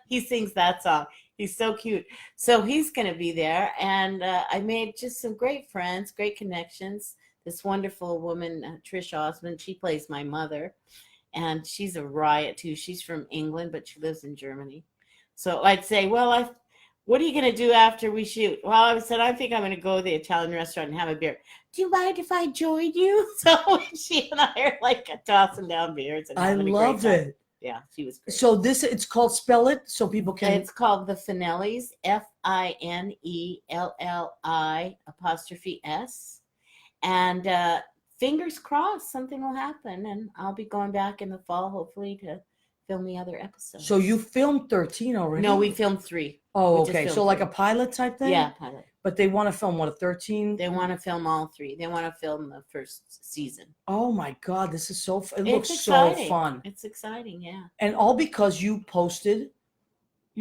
Speaker 2: He sings that song. He's so cute. So he's going to be there. And I made just some great friends, great connections. This wonderful woman, Trish Osmond, she plays my mother. And she's a riot too. She's from England, but she lives in Germany. So I'd say, well, what are you going to do after we shoot? Well, I said, I think I'm going to go to the Italian restaurant and have a beer. Do you mind if I join you? So she and I are like tossing down beers. And
Speaker 1: I
Speaker 2: having a
Speaker 1: love
Speaker 2: great time.
Speaker 1: it.
Speaker 2: Yeah, she was great.
Speaker 1: So it's called Spell It so people can.
Speaker 2: It's called The Finellis, FINELLI''S. And fingers crossed something will happen. And I'll be going back in the fall, hopefully, to film the other episodes.
Speaker 1: So you filmed 13 already?
Speaker 2: No, we filmed 3.
Speaker 1: Oh,
Speaker 2: we just
Speaker 1: okay.
Speaker 2: filmed
Speaker 1: So like
Speaker 2: 3.
Speaker 1: a pilot type thing?
Speaker 2: Yeah, pilot.
Speaker 1: But they want to film, what, a 13?
Speaker 2: They want to film all 3. They want to film the first season.
Speaker 1: Oh my God, this is so fun. It
Speaker 2: It's
Speaker 1: looks so
Speaker 2: exciting.
Speaker 1: fun.
Speaker 2: It's exciting, yeah.
Speaker 1: And all because you posted.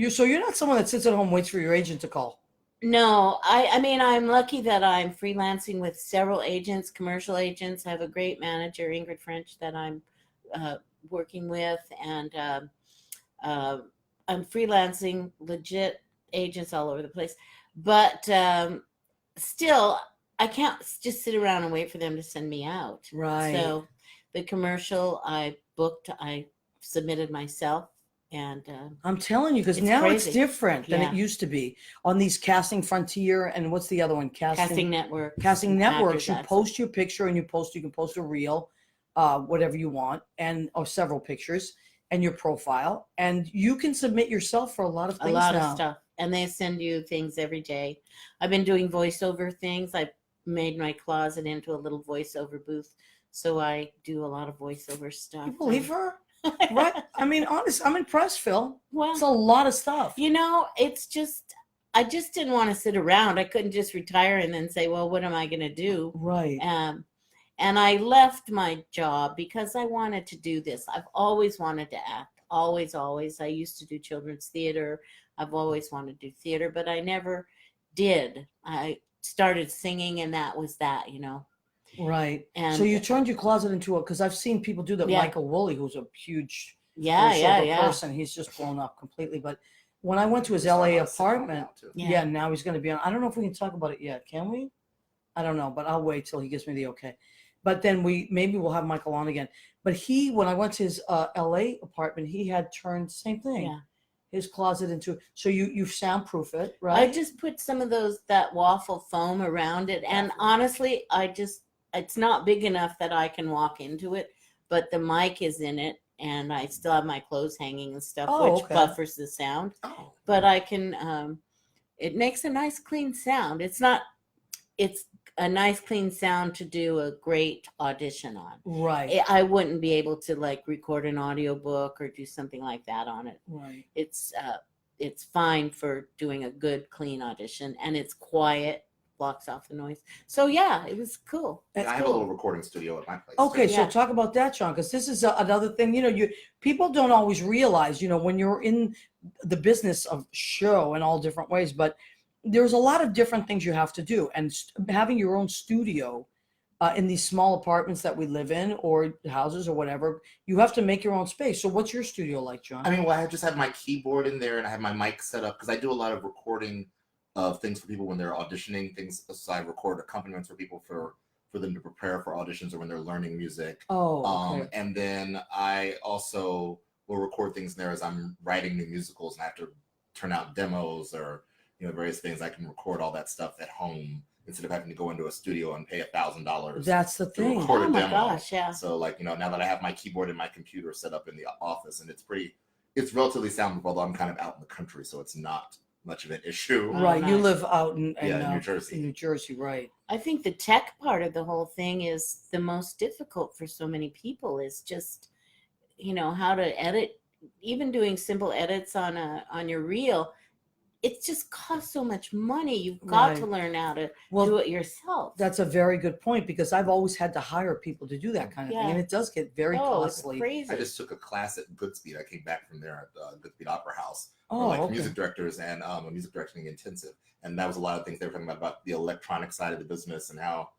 Speaker 1: So you're not someone that sits at home and waits for your agent to call.
Speaker 2: No, I mean, I'm lucky that I'm freelancing with several agents, commercial agents. I have a great manager, Ingrid French, that I'm working with. And I'm freelancing legit agents all over the place. But still, I can't just sit around and wait for them to send me out.
Speaker 1: Right.
Speaker 2: So the commercial I booked, I submitted myself. And
Speaker 1: I'm telling you, because
Speaker 2: It's
Speaker 1: now it's
Speaker 2: crazy.
Speaker 1: different than
Speaker 2: Yeah.
Speaker 1: it used to be on these Casting Frontier and what's the other one?
Speaker 2: Casting Network.
Speaker 1: Casting networks. You
Speaker 2: Actors
Speaker 1: post your picture and you can post a reel, whatever you want, or several pictures and your profile, and you can submit yourself for a lot of things
Speaker 2: a lot
Speaker 1: now.
Speaker 2: of stuff, and they send you things every day. I've been doing voiceover things. I made my closet into a little voiceover booth, so I do a lot of voiceover stuff.
Speaker 1: You believe her? Right? I mean, honest, I'm impressed, Phil.
Speaker 2: Well,
Speaker 1: It's a lot of stuff.
Speaker 2: you know, it's just I just didn't want to sit around. I couldn't just retire and then say, well, what am I going to do?
Speaker 1: Right.
Speaker 2: And I left my job because I wanted to do this. I've always wanted to act. Always. I used to do children's theater. I've always wanted to do theater, but I never did. I started singing, and that was that, you know.
Speaker 1: Right.
Speaker 2: And
Speaker 1: So you turned your closet into because I've seen people do that.
Speaker 2: Yeah.
Speaker 1: Michael Woolley, who's a huge
Speaker 2: yeah.
Speaker 1: voiceover person, he's just blown up completely. But when I went to his
Speaker 3: He's talking
Speaker 1: LA
Speaker 3: about a sitcom
Speaker 1: apartment,
Speaker 3: now, too.
Speaker 1: yeah, now he's going to be on. I don't know if we can talk about it yet. Can we? I don't know, but I'll wait till he gives me the okay. But then maybe we'll have Michael on again. But when I went to his LA apartment, he had turned same thing.
Speaker 2: Yeah.
Speaker 1: His closet into, so you soundproof it,
Speaker 2: I
Speaker 1: right?
Speaker 2: just put some of that waffle foam around it, and honestly, it's not big enough that I can walk into it, but the mic is in it, and I still have my clothes hanging and stuff,
Speaker 1: Oh,
Speaker 2: which
Speaker 1: okay.
Speaker 2: buffers the sound.
Speaker 3: Oh.
Speaker 2: But I can, it makes a nice clean sound. It's a nice clean sound to do a great audition on.
Speaker 1: Right.
Speaker 2: I wouldn't be able to like record an audiobook or do something like that on it.
Speaker 1: Right.
Speaker 2: It's fine for doing a good clean audition, and it's quiet, blocks off the noise. So yeah, it was cool.
Speaker 1: That's
Speaker 3: I have a
Speaker 1: cool.
Speaker 3: little recording studio at my place.
Speaker 1: Okay,
Speaker 3: too.
Speaker 1: so
Speaker 2: Yeah.
Speaker 1: talk about that, John, because this is another thing. People don't always realize, when you're in the business of show in all different ways, but there's a lot of different things you have to do, and having your own studio in these small apartments that we live in, or houses, or whatever, you have to make your own space. So, what's your studio like, John?
Speaker 3: I mean, well, I just have my keyboard in there, and I have my mic set up because I do a lot of recording of things for people when they're auditioning. Things, so I record accompaniments for people for them to prepare for auditions or when they're learning music.
Speaker 1: Okay.
Speaker 3: And then I also will record things there as I'm writing new musicals, and I have to turn out demos or various things. I can record all that stuff at home instead of having to go into a studio and pay $1,000.
Speaker 1: That's the thing.
Speaker 3: record a
Speaker 2: Oh my
Speaker 3: demo.
Speaker 2: gosh, yeah.
Speaker 3: So now that I have my keyboard and my computer set up in the office, and it's relatively soundproof, although I'm kind of out in the country, so it's not much of an issue.
Speaker 2: Oh,
Speaker 1: Right, you
Speaker 2: nice.
Speaker 1: live out in
Speaker 3: New Jersey.
Speaker 1: In New Jersey, right?
Speaker 2: I think the tech part of the whole thing is the most difficult for so many people, is just, how to edit, even doing simple edits on your reel. It just costs so much money. You've got to
Speaker 1: Right.
Speaker 2: learn how to
Speaker 1: Well,
Speaker 2: do it yourself.
Speaker 1: that's a very good point, because I've always had to hire people to do that kind of thing,
Speaker 2: Yeah.
Speaker 1: and it does get very
Speaker 2: it's
Speaker 1: costly.
Speaker 2: crazy.
Speaker 3: I just took a class at Goodspeed. I came back from there at Goodspeed Opera House.
Speaker 1: Oh,
Speaker 3: for
Speaker 1: okay.
Speaker 3: music directors and a music directing intensive. And that was a lot of things they were talking about the electronic side of the business and how,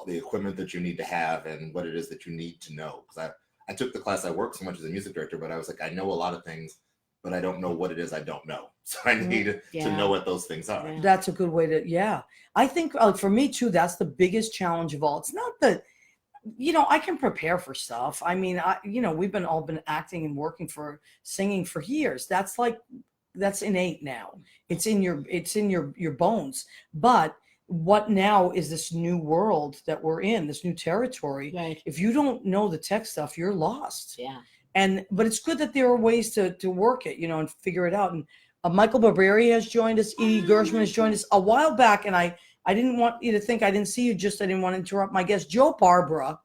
Speaker 3: the equipment that you need to have and what it is that you need to know. Because I took the class, I worked so much as a music director, but I was like, I know a lot of things, but I don't know what it is I don't know. So I need to
Speaker 2: Yeah.
Speaker 3: know what those things are.
Speaker 2: Yeah.
Speaker 1: That's a good way to, yeah. I think for me too, that's the biggest challenge of all. It's not that, I can prepare for stuff. I mean, we've all been acting and working for singing for years. That's innate now. It's in your bones. But what now is this new world that we're in, this new territory?
Speaker 2: Right.
Speaker 1: If you don't know the tech stuff, you're lost.
Speaker 2: Yeah.
Speaker 1: But it's good that there are ways to work it, and figure it out. And Michael Barberi has joined us. Edie Gershman has joined us a while back, and I didn't want you to think I didn't see you. I didn't want to interrupt my guest, Joe Barbara.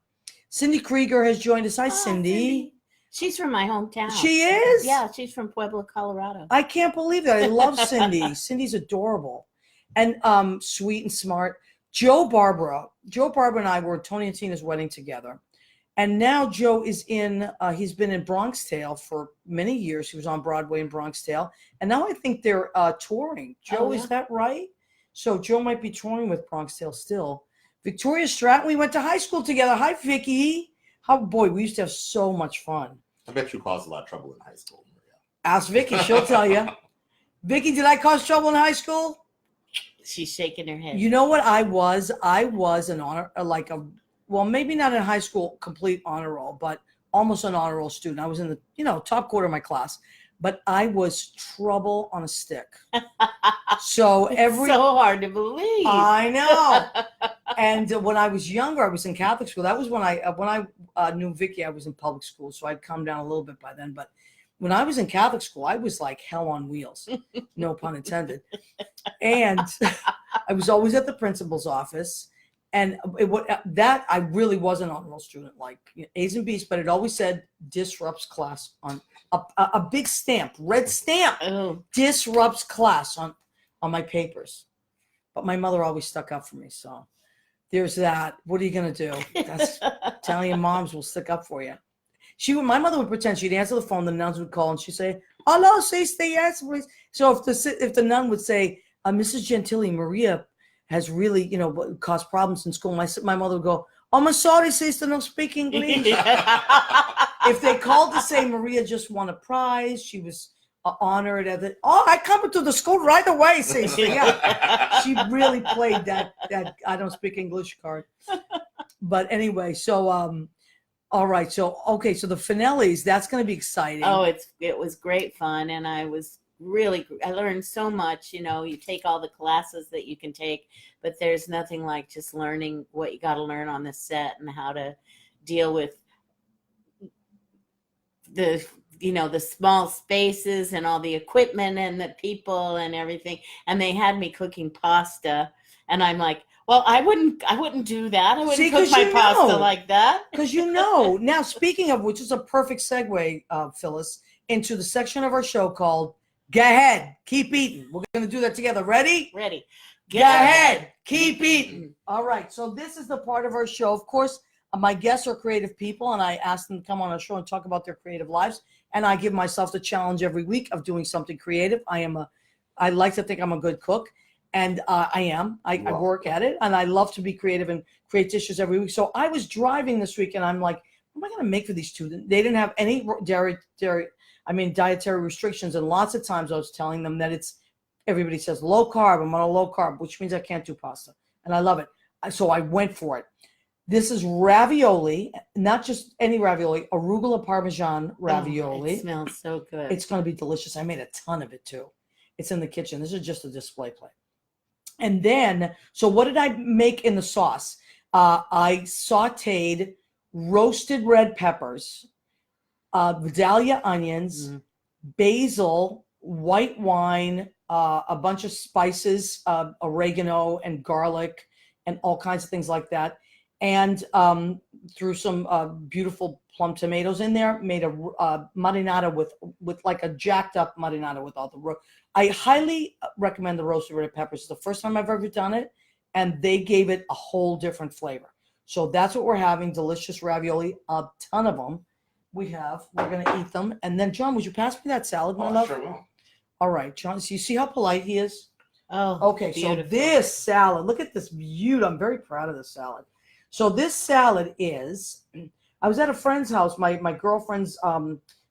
Speaker 1: Cindy Krieger has joined us. Hi,
Speaker 2: Oh,
Speaker 1: Cindy.
Speaker 2: She's from my hometown.
Speaker 1: She is?
Speaker 2: Yeah, she's from Pueblo, Colorado.
Speaker 1: I can't believe that. I love Cindy. Cindy's adorable and sweet and smart. Joe Barbara and I were at Tony and Tina's wedding together. And now Joe is he's been in Bronx Tale for many years. He was on Broadway in Bronx Tale. And now I think they're touring. Joe,
Speaker 2: Oh, yeah.
Speaker 1: is that right? So Joe might be touring with Bronx Tale still. Victoria Stratton, we went to high school together. Hi, Vicky. Boy, we used to have so much fun.
Speaker 3: I bet you caused a lot of trouble in high school, Maria.
Speaker 1: Ask Vicky, she'll tell you. Vicky, did I cause trouble in high school?
Speaker 2: She's shaking her head.
Speaker 1: You know what I was? I was an honor, maybe not in high school, complete honor roll, but almost an honor roll student. I was in the, top quarter of my class, but I was trouble on a stick. So
Speaker 2: so hard to believe.
Speaker 1: I know. And when I was younger, I was in Catholic school. That was when I knew Vicky. I was in public school, so I'd come down a little bit by then. But when I was in Catholic school, I was like hell on wheels, no pun intended. And I was always at the principal's office. And I really was an honor roll student, like A's and B's, but it always said disrupts class on a big stamp, red stamp,
Speaker 2: Oh,
Speaker 1: disrupts class on my papers. But my mother always stuck up for me. So there's that. What are you going to do? That's Italian moms will stick up for you. My mother would pretend she'd answer the phone. The nuns would call and she'd say, "Hello, stay yes, please." So if the nun would say, "Mrs. Gentili, Maria has really, caused problems in school," my mother would go, "Oh, I'm sorry, sister, no speak English." If they called to say Maria just won a prize, she was honored as it. Oh, I come to the school right away, Cece. Yeah, she really played that I don't speak English card. But anyway, so all right, so okay, so the finales, that's going to be exciting.
Speaker 2: Oh, it was great fun, and I learned so much. You know, you take all the classes that you can take, but there's nothing like just learning what you got to learn on the set and how to deal with the small spaces and all the equipment and the people and everything. And they had me cooking pasta, and I'm like, well, I wouldn't do that. I wouldn't
Speaker 1: See,
Speaker 2: cook
Speaker 1: 'cause
Speaker 2: my
Speaker 1: you
Speaker 2: pasta
Speaker 1: know.
Speaker 2: like that.
Speaker 1: Because now speaking of which is a perfect segue, Phyllis, into the section of our show called Go Ahead, Keep Eating. We're going to do that together. Ready?
Speaker 2: Ready.
Speaker 1: Go ahead, keep eating. All right, so this is the part of our show. Of course, my guests are creative people, and I ask them to come on our show and talk about their creative lives. And I give myself the challenge every week of doing something creative. I like to think I'm a good cook. And I am. I work at it, and I love to be creative and create dishes every week. So I was driving this week, and I'm like, what am I going to make for these two? They didn't have any dietary restrictions, and lots of times I was telling them that everybody says low carb. I'm on a low carb, which means I can't do pasta, and I love it. So I went for it. This is ravioli, not just any ravioli, arugula parmesan ravioli.
Speaker 2: Oh, it smells so good.
Speaker 1: It's going to be delicious. I made a ton of it too. It's in the kitchen. This is just a display plate. And then, so what did I make in the sauce? I sauteed roasted red peppers, Vidalia onions, basil, white wine, a bunch of spices, oregano and garlic, and all kinds of things like that. And threw some beautiful plum tomatoes in there. Made a marinara with like a jacked up marinara with all the I highly recommend the roasted red peppers. It's the first time I've ever done it, and they gave it a whole different flavor. So that's what we're having, delicious ravioli, a ton of them. We're going to eat them. And then, John, would you pass me that salad, my love?
Speaker 3: Sure will.
Speaker 1: All right, John, so you see how polite he is?
Speaker 2: Oh,
Speaker 1: okay,
Speaker 2: beautiful.
Speaker 1: So this salad, look at this beauty. I'm very proud of this salad. So this salad is, I was at a friend's house, my girlfriend's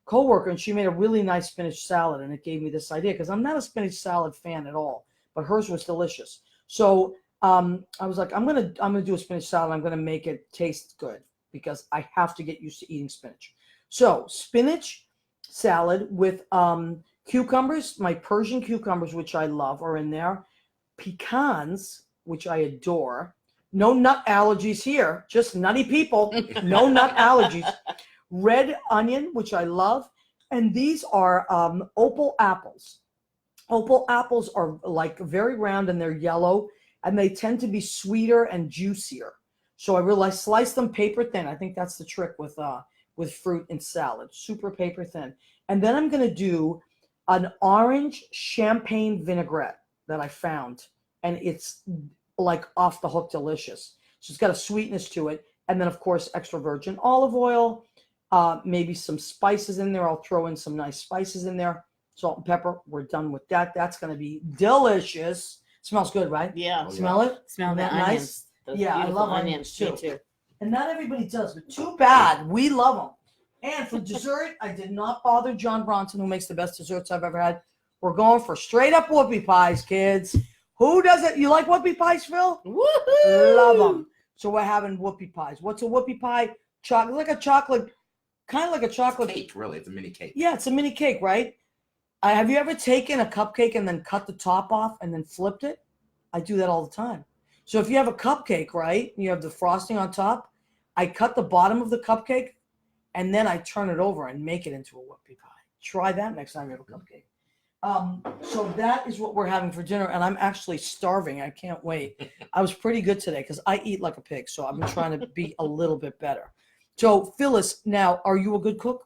Speaker 1: co-worker, and she made a really nice spinach salad, and it gave me this idea because I'm not a spinach salad fan at all, but hers was delicious. So I was like, I'm gonna do a spinach salad. I'm gonna make it taste good because I have to get used to eating spinach. So spinach salad with cucumbers, my Persian cucumbers, which I love, are in there. Pecans, which I adore. No nut allergies here, just nutty people. No nut allergies. Red onion, which I love. And these are opal apples. Opal apples are like very round and they're yellow, and they tend to be sweeter and juicier. So I really slice them paper thin. I think that's the trick with fruit and salad, super paper thin. And then I'm going to do an orange champagne vinaigrette that I found, and it's like off the hook delicious. So it's got a sweetness to it. And then, of course, extra virgin olive oil, maybe some spices in there. I'll throw in some nice spices in there. Salt and pepper. We're done with that. That's going to be delicious. Smells good, right?
Speaker 2: Yeah.
Speaker 1: Smell it?
Speaker 2: Smell the
Speaker 1: Isn't that
Speaker 2: onions.
Speaker 1: nice?
Speaker 2: Those
Speaker 1: Yeah, I
Speaker 2: beautiful
Speaker 1: love
Speaker 2: onions
Speaker 1: too. And not everybody does, but too bad. We love them. And for dessert, I did not bother John Bronson, who makes the best desserts I've ever had. We're going for straight up whoopie pies, kids. Who does it? You like whoopie pies, Phil?
Speaker 2: Woohoo!
Speaker 1: Love them. So we're having whoopie pies. What's a whoopie pie? Kind of like a chocolate
Speaker 3: cake. Really, it's a mini cake.
Speaker 1: Yeah, it's a mini cake, right? Have you ever taken a cupcake and then cut the top off and then flipped it? I do that all the time. So if you have a cupcake, right, you have the frosting on top, I cut the bottom of the cupcake and then I turn it over and make it into a whoopie pie. Try that next time you have a cupcake. So that is what we're having for dinner, and I'm actually starving. I can't wait. I was pretty good today because I eat like a pig, so I've been trying to be a little bit better. So Phyllis, now, are you a good cook?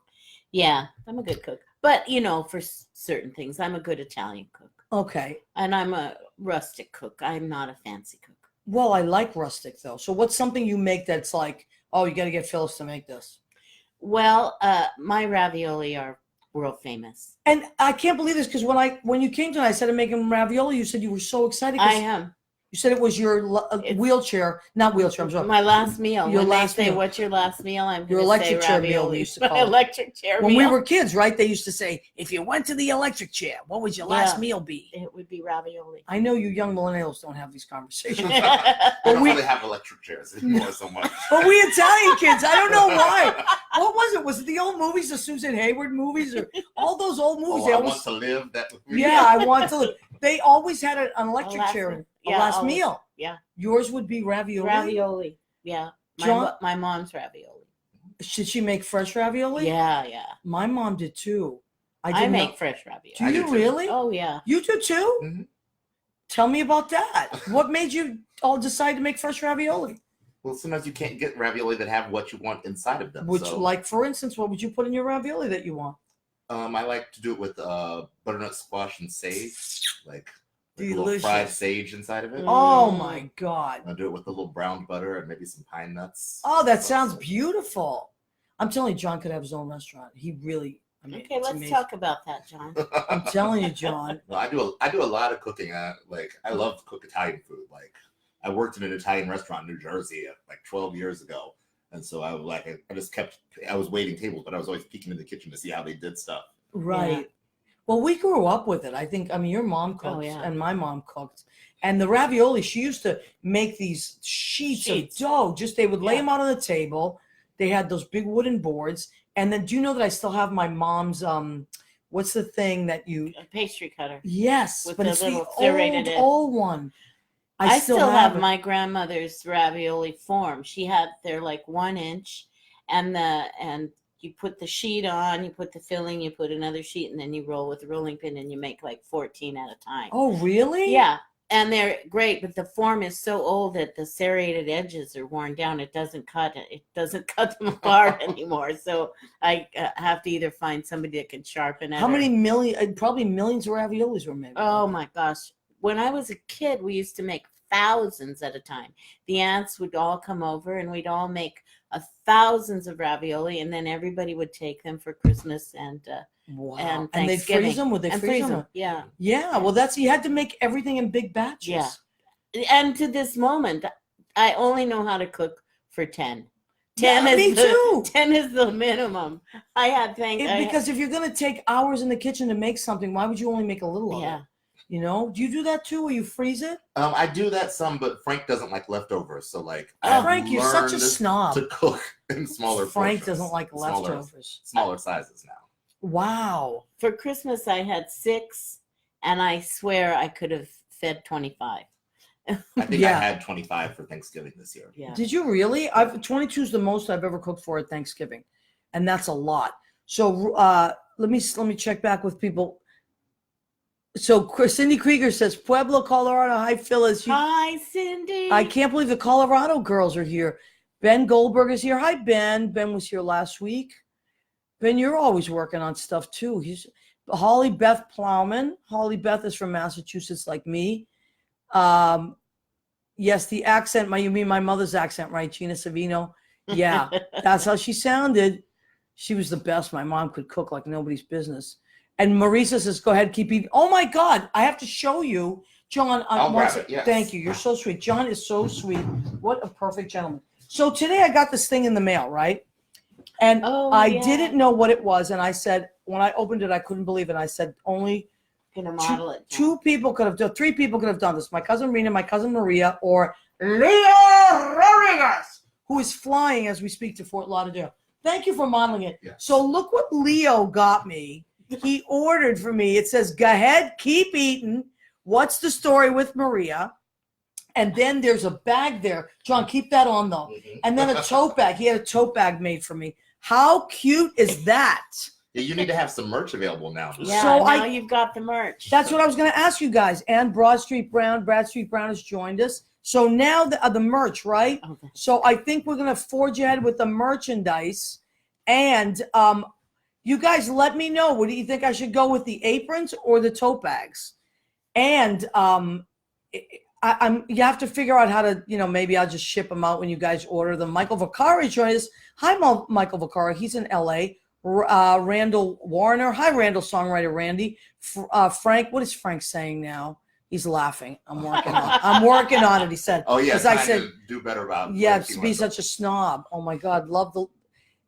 Speaker 2: Yeah, I'm a good cook. But, for certain things, I'm a good Italian cook.
Speaker 1: Okay.
Speaker 2: And I'm a rustic cook. I'm not a fancy cook.
Speaker 1: Well, I like rustic, though. So what's something you make that's like, oh, you got to get Phyllis to make this?
Speaker 2: Well, my ravioli are world famous.
Speaker 1: And I can't believe this because when you came tonight, I said to make him ravioli. You said you were so excited.
Speaker 2: I am.
Speaker 1: You said it was your wheelchair, not wheelchair. I'm sorry.
Speaker 2: My last meal.
Speaker 1: Your
Speaker 2: When
Speaker 1: last
Speaker 2: they say,
Speaker 1: meal.
Speaker 2: "What's your last meal?" I'm
Speaker 1: Your
Speaker 2: going to say
Speaker 1: electric chair meal,
Speaker 2: ravioli.
Speaker 1: we used to
Speaker 2: My
Speaker 1: call it.
Speaker 2: electric chair
Speaker 1: When
Speaker 2: meal.
Speaker 1: we were kids, right? They used to say, if you went to the electric chair, what would your last
Speaker 2: Yeah.
Speaker 1: meal be?
Speaker 2: It would be ravioli.
Speaker 1: I know you young millennials don't have these conversations.
Speaker 3: I don't
Speaker 1: we-
Speaker 3: really have electric chairs anymore so much.
Speaker 1: But we Italian kids, I don't know why. What was it? Was it the old movies, the Susan Hayward movies, or all those old movies?
Speaker 3: Oh,
Speaker 1: They
Speaker 3: I
Speaker 1: always,
Speaker 3: want to live that.
Speaker 1: yeah, I want to. They always had an electric
Speaker 2: last
Speaker 1: chair,
Speaker 2: meal.
Speaker 1: a
Speaker 2: Yeah,
Speaker 1: last
Speaker 2: always.
Speaker 1: meal.
Speaker 2: Yeah.
Speaker 1: Yours would be ravioli.
Speaker 2: Ravioli. Yeah.
Speaker 1: John-
Speaker 2: My mom's ravioli.
Speaker 1: Should she make fresh ravioli?
Speaker 2: Yeah, yeah.
Speaker 1: My mom did too.
Speaker 2: I
Speaker 1: didn't
Speaker 2: make
Speaker 1: know-
Speaker 2: fresh ravioli.
Speaker 1: Do
Speaker 3: I
Speaker 1: you
Speaker 3: do too.
Speaker 1: really?
Speaker 2: Oh yeah.
Speaker 1: You do too?
Speaker 3: Mhm.
Speaker 1: Tell me about that. What made you all decide to make fresh ravioli?
Speaker 3: Well, sometimes you can't get ravioli that have what you want inside of them.
Speaker 1: Which,
Speaker 3: so,
Speaker 1: like, for instance, what would you put in your ravioli that you want?
Speaker 3: I like to do it with butternut squash and sage, like a little
Speaker 1: Delicious.
Speaker 3: fried sage inside of it.
Speaker 1: Oh my God.
Speaker 3: I'll do it with a little brown butter and maybe some pine nuts.
Speaker 1: Oh, that sounds beautiful. I'm telling you, John could have his own restaurant. He really, I mean,
Speaker 2: Okay,
Speaker 1: it's
Speaker 2: let's
Speaker 1: amazing.
Speaker 2: talk about that, John.
Speaker 1: I'm telling you, John.
Speaker 3: Well, I do a lot of cooking. I love to cook Italian food. Like I worked in an Italian restaurant in New Jersey like 12 years ago, and so I was waiting tables, but I was always peeking in the kitchen to see how they did stuff.
Speaker 1: Right. Well, we grew up with it. I think, I mean, your mom cooked
Speaker 2: Oh, yeah.
Speaker 1: and my mom cooked. And the ravioli, she used to make these sheets of dough. Just they would lay
Speaker 2: Yeah.
Speaker 1: them out on the table. They had those big wooden boards. And then do you know that I still have my mom's what's the thing that you
Speaker 2: A pastry cutter.
Speaker 1: yes,
Speaker 2: With
Speaker 1: but
Speaker 2: the
Speaker 1: it's the
Speaker 2: little serrated edge.
Speaker 1: old one.
Speaker 2: I still have
Speaker 1: it.
Speaker 2: my grandmother's ravioli form. She had they're like 1 inch, and you put the sheet on, you put the filling, you put another sheet, and then you roll with a rolling pin, and you make like 14 at a time.
Speaker 1: Oh, really?
Speaker 2: Yeah, and they're great, but the form is so old that the serrated edges are worn down. It doesn't cut them apart anymore. So I have to either find somebody that can sharpen it.
Speaker 1: How many million? Probably millions of raviolis were made.
Speaker 2: Oh my gosh. When I was a kid, we used to make thousands at a time. The aunts would all come over and we'd all make thousands of ravioli, and then everybody would take them for Christmas and
Speaker 1: Wow.
Speaker 2: and
Speaker 1: And they
Speaker 2: Thanksgiving.
Speaker 1: freeze them? Would they
Speaker 2: and
Speaker 1: freeze them?
Speaker 2: them. Yeah.
Speaker 1: Yeah. Well, you had to make everything in big batches.
Speaker 2: Yeah. And to this moment, I only know how to cook for 10. 10
Speaker 1: Yeah,
Speaker 2: is
Speaker 1: me
Speaker 2: the,
Speaker 1: too.
Speaker 2: 10 is the minimum. I had
Speaker 1: Because if you're going to take hours in the kitchen to make something, why would you only make a little of
Speaker 2: yeah.
Speaker 1: it? You know? Do you do that too, where you freeze it?
Speaker 3: I do that some, but Frank doesn't like leftovers. So like,
Speaker 1: Oh,
Speaker 3: I've
Speaker 1: Frank, you're such a
Speaker 3: learned
Speaker 1: snob.
Speaker 3: to cook in smaller.
Speaker 1: Frank
Speaker 3: portions,
Speaker 1: doesn't like
Speaker 3: smaller-
Speaker 1: leftovers.
Speaker 3: Smaller sizes now.
Speaker 1: Wow.
Speaker 2: For Christmas, I had 6, and I swear I could have fed 25.
Speaker 3: I think
Speaker 1: Yeah.
Speaker 3: I had 25 for Thanksgiving this year.
Speaker 2: Yeah.
Speaker 1: Did you really? 22 is the most I've ever cooked for at Thanksgiving, and that's a lot. So let me check back with people. So Cindy Krieger says Pueblo, Colorado. Hi, Phyllis.
Speaker 2: Hi, Cindy.
Speaker 1: I can't believe the Colorado girls are here. Ben Goldberg is here. Hi, Ben. Ben was here last week. Ben, you're always working on stuff too. He's Holly Beth Plowman. Holly Beth is from Massachusetts, like me. Yes, the accent. You mean my mother's accent, right? Gina Savino. Yeah, that's how she sounded. She was the best. My mom could cook like nobody's business. And Marisa says, "Go ahead, keep eating." Oh my God, I have to show you, John.
Speaker 3: I'll grab it, yes.
Speaker 1: Thank you. You're so sweet. John is so sweet. What a perfect gentleman. So today I got this thing in the mail, right? And
Speaker 2: Oh,
Speaker 1: I
Speaker 2: yeah.
Speaker 1: didn't know what it was, and I said when I opened it, I couldn't believe it. I said only
Speaker 2: Gonna model it.
Speaker 1: three people could have done this. My cousin Rena, my cousin Maria, or Leo Rodriguez, who is flying as we speak to Fort Lauderdale. Thank you for modeling it.
Speaker 3: Yes.
Speaker 1: So look what Leo got me. He ordered for me. It says, "Go ahead, keep eating. What's the story with Maria?" And then there's a bag there. John, keep that on though.
Speaker 3: Mhm.
Speaker 1: And then a tote bag. He had a tote bag made for me. How cute is that?
Speaker 3: Yeah, you need to have some merch available now.
Speaker 2: Yeah,
Speaker 1: So
Speaker 2: now
Speaker 1: I-
Speaker 2: you've got the merch.
Speaker 1: That's what I was going to ask you guys. And Brad Street Brown has joined us. So now the merch, right?
Speaker 2: Okay.
Speaker 1: So I think we're going to forge ahead with the merchandise. And you guys let me know. What do you think I should go with, the aprons or the tote bags? And you have to figure out how to, maybe I'll just ship them out when you guys order them. Michael Vaccari joined us. Hi, Michael Vaccari. He's in LA. Randall Warner. Hi, Randall, songwriter Randy. Frank, what is Frank saying now? He's laughing. I'm working on it. He said.
Speaker 3: Oh yeah,
Speaker 1: As I
Speaker 3: trying
Speaker 1: said,
Speaker 3: to do better about.
Speaker 1: yeah,
Speaker 3: keeping
Speaker 1: to be
Speaker 3: myself-
Speaker 1: such a snob. Oh my God, love the.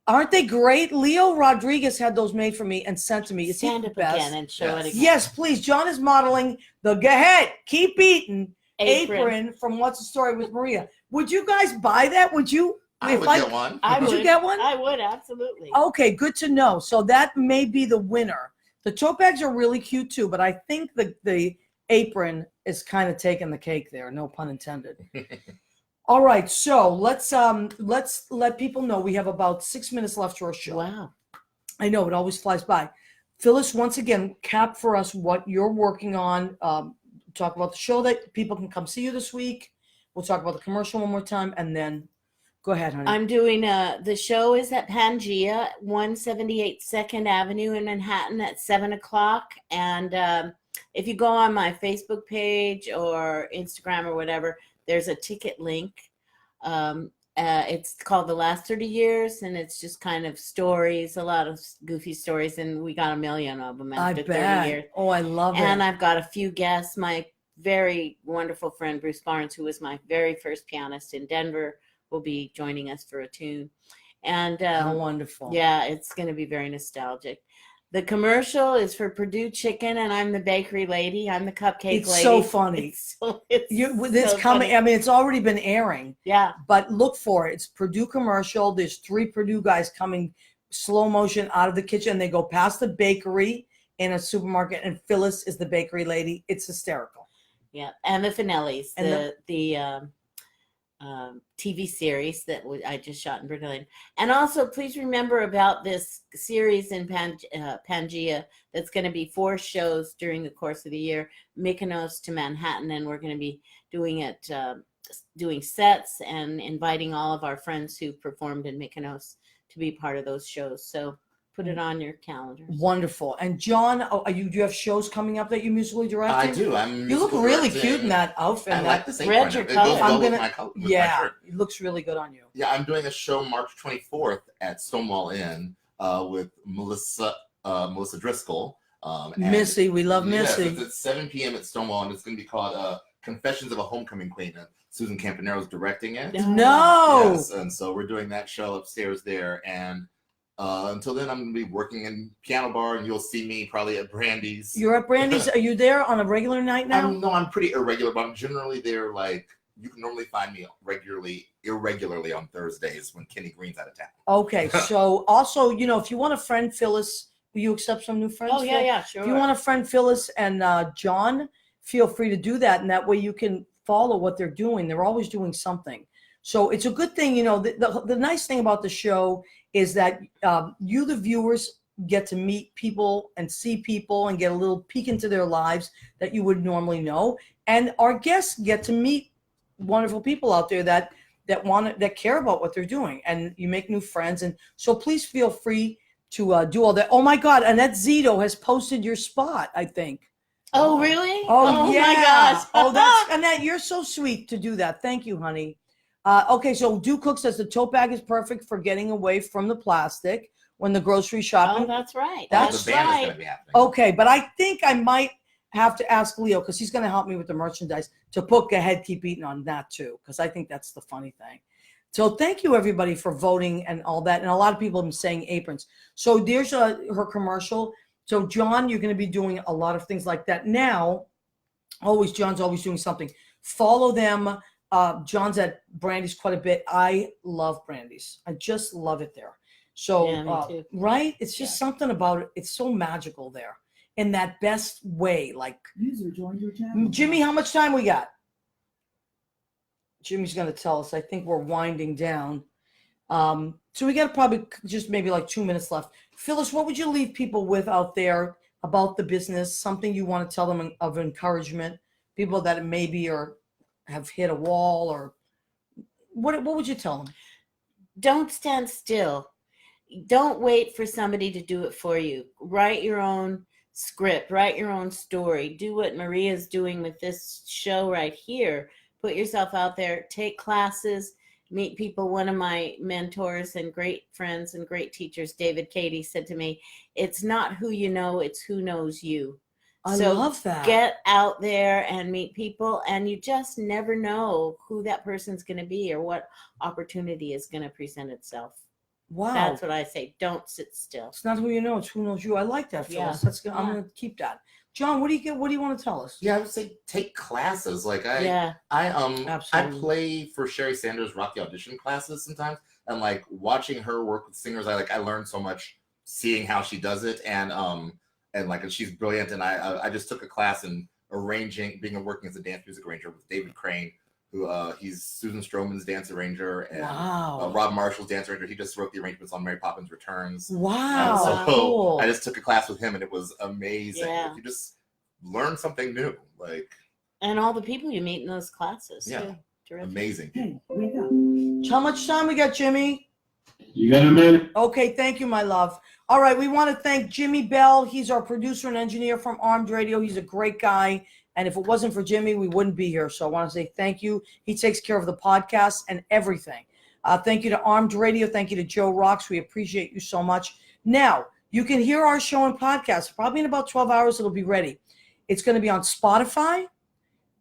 Speaker 1: Aren't they great? Leo Rodriguez had those made for me and sent to me. Is he
Speaker 2: Stand
Speaker 1: the
Speaker 2: up
Speaker 1: best?
Speaker 2: again and show it
Speaker 3: Yes.
Speaker 2: again.
Speaker 1: Yes, please. John is modeling the go ahead, keep eating
Speaker 2: Apron.
Speaker 1: apron from What's the Story with Maria. Would you guys buy that? Would you?
Speaker 3: I would get one.
Speaker 2: I
Speaker 1: Would
Speaker 2: would
Speaker 1: you get one?
Speaker 2: I would absolutely.
Speaker 1: Okay, good to know. So that may be the winner. The tote bags are really cute too, but I think the apron is kind of taking the cake there. No pun intended. All right, so let's let people know we have about 6 minutes left to our show.
Speaker 2: Wow.
Speaker 1: I know it always flies by. Phyllis, once again, cap for us what you're working on. Talk about the show that people can come see you this week. We'll talk about the commercial one more time, and then go ahead, honey.
Speaker 2: I'm doing the show is at Pangea, 178 2nd Avenue in Manhattan at 7:00. And if you go on my Facebook page or Instagram or whatever, there's a ticket link. It's called The Last 30 Years, and it's just kind of stories, a lot of goofy stories, and we got a million of them
Speaker 1: I
Speaker 2: after 30
Speaker 1: bet.
Speaker 2: years.
Speaker 1: Oh, I love
Speaker 2: And
Speaker 1: it.
Speaker 2: I've got a few guests. My very wonderful friend Bruce Barnes, who was my very first pianist in Denver, will be joining us for a tune. And
Speaker 1: How wonderful.
Speaker 2: yeah, it's going to be very nostalgic. The commercial is for Purdue Chicken, and I'm the bakery lady. I'm the cupcake
Speaker 1: It's
Speaker 2: lady.
Speaker 1: so funny.
Speaker 2: It's
Speaker 1: It's
Speaker 2: so
Speaker 1: coming.
Speaker 2: funny.
Speaker 1: I mean, it's already been airing,
Speaker 2: Yeah.
Speaker 1: but look for it. It's Purdue commercial. There's 3 Purdue guys coming slow motion out of the kitchen. They go past the bakery in a supermarket, and Phyllis is the bakery lady. It's hysterical.
Speaker 2: Yeah, and the Finellis,
Speaker 1: And
Speaker 2: the TV series that I just shot in Berlin. And also, please remember about this series in Pangea that's going to be 4 shows during the course of the year, Mykonos to Manhattan, and we're going to be doing it, doing sets and inviting all of our friends who performed in Mykonos to be part of those shows. So put it on your calendar.
Speaker 1: Wonderful. And John, do you have shows coming up that you musically directing?
Speaker 3: I do. I'm.
Speaker 1: You look
Speaker 3: musical
Speaker 1: really
Speaker 3: directing.
Speaker 1: cute in that outfit.
Speaker 3: I
Speaker 1: and
Speaker 3: like
Speaker 1: that,
Speaker 3: this
Speaker 2: Red
Speaker 3: apron.
Speaker 2: your
Speaker 3: It goes
Speaker 2: color.
Speaker 3: well
Speaker 1: I'm
Speaker 3: with
Speaker 1: gonna-
Speaker 3: my color. With my
Speaker 1: yeah,
Speaker 3: shirt.
Speaker 1: it looks really good on you.
Speaker 3: Yeah, I'm doing a show March 24th at Stonewall Inn with Melissa Driscoll. And
Speaker 1: Missy, we love
Speaker 3: yes,
Speaker 1: Missy.
Speaker 3: it's at 7 p.m. at Stonewall, and it's going to be called Confessions of a Homecoming Queen. And Susan Campanero's directing it.
Speaker 1: No.
Speaker 3: Yes, and so we're doing that show upstairs there. And until then, I'm going to be working in piano bar, and you'll see me probably at Brandy's.
Speaker 1: You're at Brandy's. Are you there on a regular night now?
Speaker 3: I'm pretty irregular, but I'm generally there. Like you can normally find me irregularly on Thursdays when Kenny Green's out of town.
Speaker 1: Okay. So also, if you want to friend Phyllis, will you accept some new friends?
Speaker 2: Oh, yeah,
Speaker 1: Phil?
Speaker 2: yeah, sure.
Speaker 1: If you want to friend Phyllis and John, feel free to do that. And that way you can follow what they're doing. They're always doing something. So it's a good thing. The nice thing about the show is that you, the viewers, get to meet people and see people and get a little peek into their lives that you would normally know. And our guests get to meet wonderful people out there that care about what they're doing. And you make new friends. And so please feel free to do all that. Oh my God, Annette Zito has posted your spot, I think.
Speaker 2: Oh, really?
Speaker 1: Oh, yeah.
Speaker 2: my gosh.
Speaker 1: Oh, that's Annette. You're so sweet to do that. Thank you, honey. Okay, so Do Cook says the tote bag is perfect for getting away from the plastic when the grocery shopping.
Speaker 2: Oh, that's right.
Speaker 1: That's
Speaker 3: the band is
Speaker 2: right.
Speaker 3: going to be happening.
Speaker 1: Okay, but I think I might have to ask Leo because he's going to help me with the merchandise to put Go Ahead, Keep Eating on that too, because I think that's the funny thing. So thank you everybody for voting and all that, and a lot of people have been saying aprons. So there's her commercial. So John, you're going to be doing a lot of things like that now. John's always doing something. Follow them. John's at Brandy's quite a bit. I love Brandy's. I just love it there. So,
Speaker 2: Yeah, me too.
Speaker 1: right? It's just
Speaker 2: Yeah.
Speaker 1: something about it. It's so magical there in that best way. Like,
Speaker 4: User joined your channel.
Speaker 1: Jimmy, how much time we got? Jimmy's going to tell us. I think we're winding down. So we got probably just maybe like 2 minutes left. Phyllis, what would you leave people with out there about the business? Something you want to tell them of encouragement? People that maybe have hit a wall, or what would you tell them?
Speaker 2: Don't stand still. Don't wait for somebody to do it for you. Write your own script, write your own story. Do what Maria's doing with this show right here. Put yourself out there, take classes, meet people. One of my mentors and great friends and great teachers, David Cady, said to me, it's not who you know, it's who knows you.
Speaker 1: I
Speaker 2: So
Speaker 1: love that.
Speaker 2: Get out there and meet people, and you just never know who that person's going to be or what opportunity is going to present itself.
Speaker 1: Wow.
Speaker 2: That's what I say. Don't sit still.
Speaker 1: It's not who you know, it's who knows you. I like that,
Speaker 2: Yeah.
Speaker 1: Phyllis. That's good. I'm
Speaker 2: Yeah.
Speaker 1: gonna keep that. John, what do you want to tell us?
Speaker 3: Yeah, I would say take classes. Like
Speaker 2: Yeah.
Speaker 3: I
Speaker 1: Absolutely.
Speaker 3: play for Sherry Sanders Rock the Audition classes sometimes, and like watching her work with singers, I learned so much seeing how she does it, and she's brilliant. And I just took a class in working as a dance music arranger with David Crane, who he's Susan Stroman's dance arranger, and
Speaker 1: Wow.
Speaker 3: Rob Marshall's dance arranger. He just wrote the arrangements on Mary Poppins Returns.
Speaker 1: Wow.
Speaker 3: So
Speaker 1: Cool.
Speaker 3: I just took a class with him, and it was amazing.
Speaker 2: Yeah.
Speaker 3: Like, you just learn something new, like
Speaker 2: And all the people you meet in those classes.
Speaker 3: Yeah.
Speaker 2: Too. Terrific.
Speaker 3: amazing.
Speaker 4: Hey, wake up.
Speaker 1: How much time we got, Jimmy?
Speaker 4: You got a minute?
Speaker 1: Okay, thank you, my love. All right, we want to thank Jimmy Bell. He's our producer and engineer from Armed Radio. He's a great guy. And if it wasn't for Jimmy, we wouldn't be here. So I want to say thank you. He takes care of the podcast and everything. Thank you to Armed Radio. Thank you to Joe Rocks. We appreciate you so much. Now, you can hear our show and podcast. Probably in about 12 hours, it'll be ready. It's going to be on Spotify,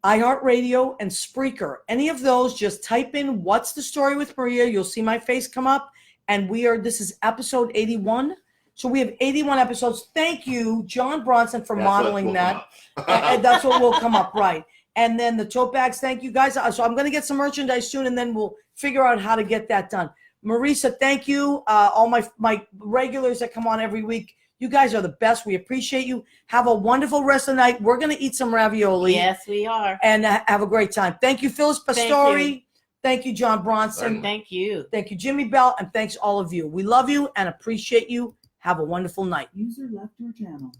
Speaker 1: iHeartRadio, and Spreaker. Any of those, just type in What's the Story with Maria. You'll see my face come up. And this is episode 81. So we have 81 episodes. Thank you, John Bronson, for
Speaker 3: That's what
Speaker 1: modeling
Speaker 3: will
Speaker 1: that.
Speaker 3: come up.
Speaker 1: And that's what will come up, right? And then the tote bags. Thank you, guys. So I'm going to get some merchandise soon, and then we'll figure out how to get that done. Marisa, thank you. All my regulars that come on every week. You guys are the best. We appreciate you. Have a wonderful rest of the night. We're going to eat some ravioli.
Speaker 2: Yes, we are.
Speaker 1: And have a great time. Thank you, Phyllis Pastori. Thank you, John Bronson.
Speaker 2: Thank you.
Speaker 1: Thank you, Jimmy Bell. And thanks all of you. We love you and appreciate you. Have a wonderful night.
Speaker 4: User left your channel.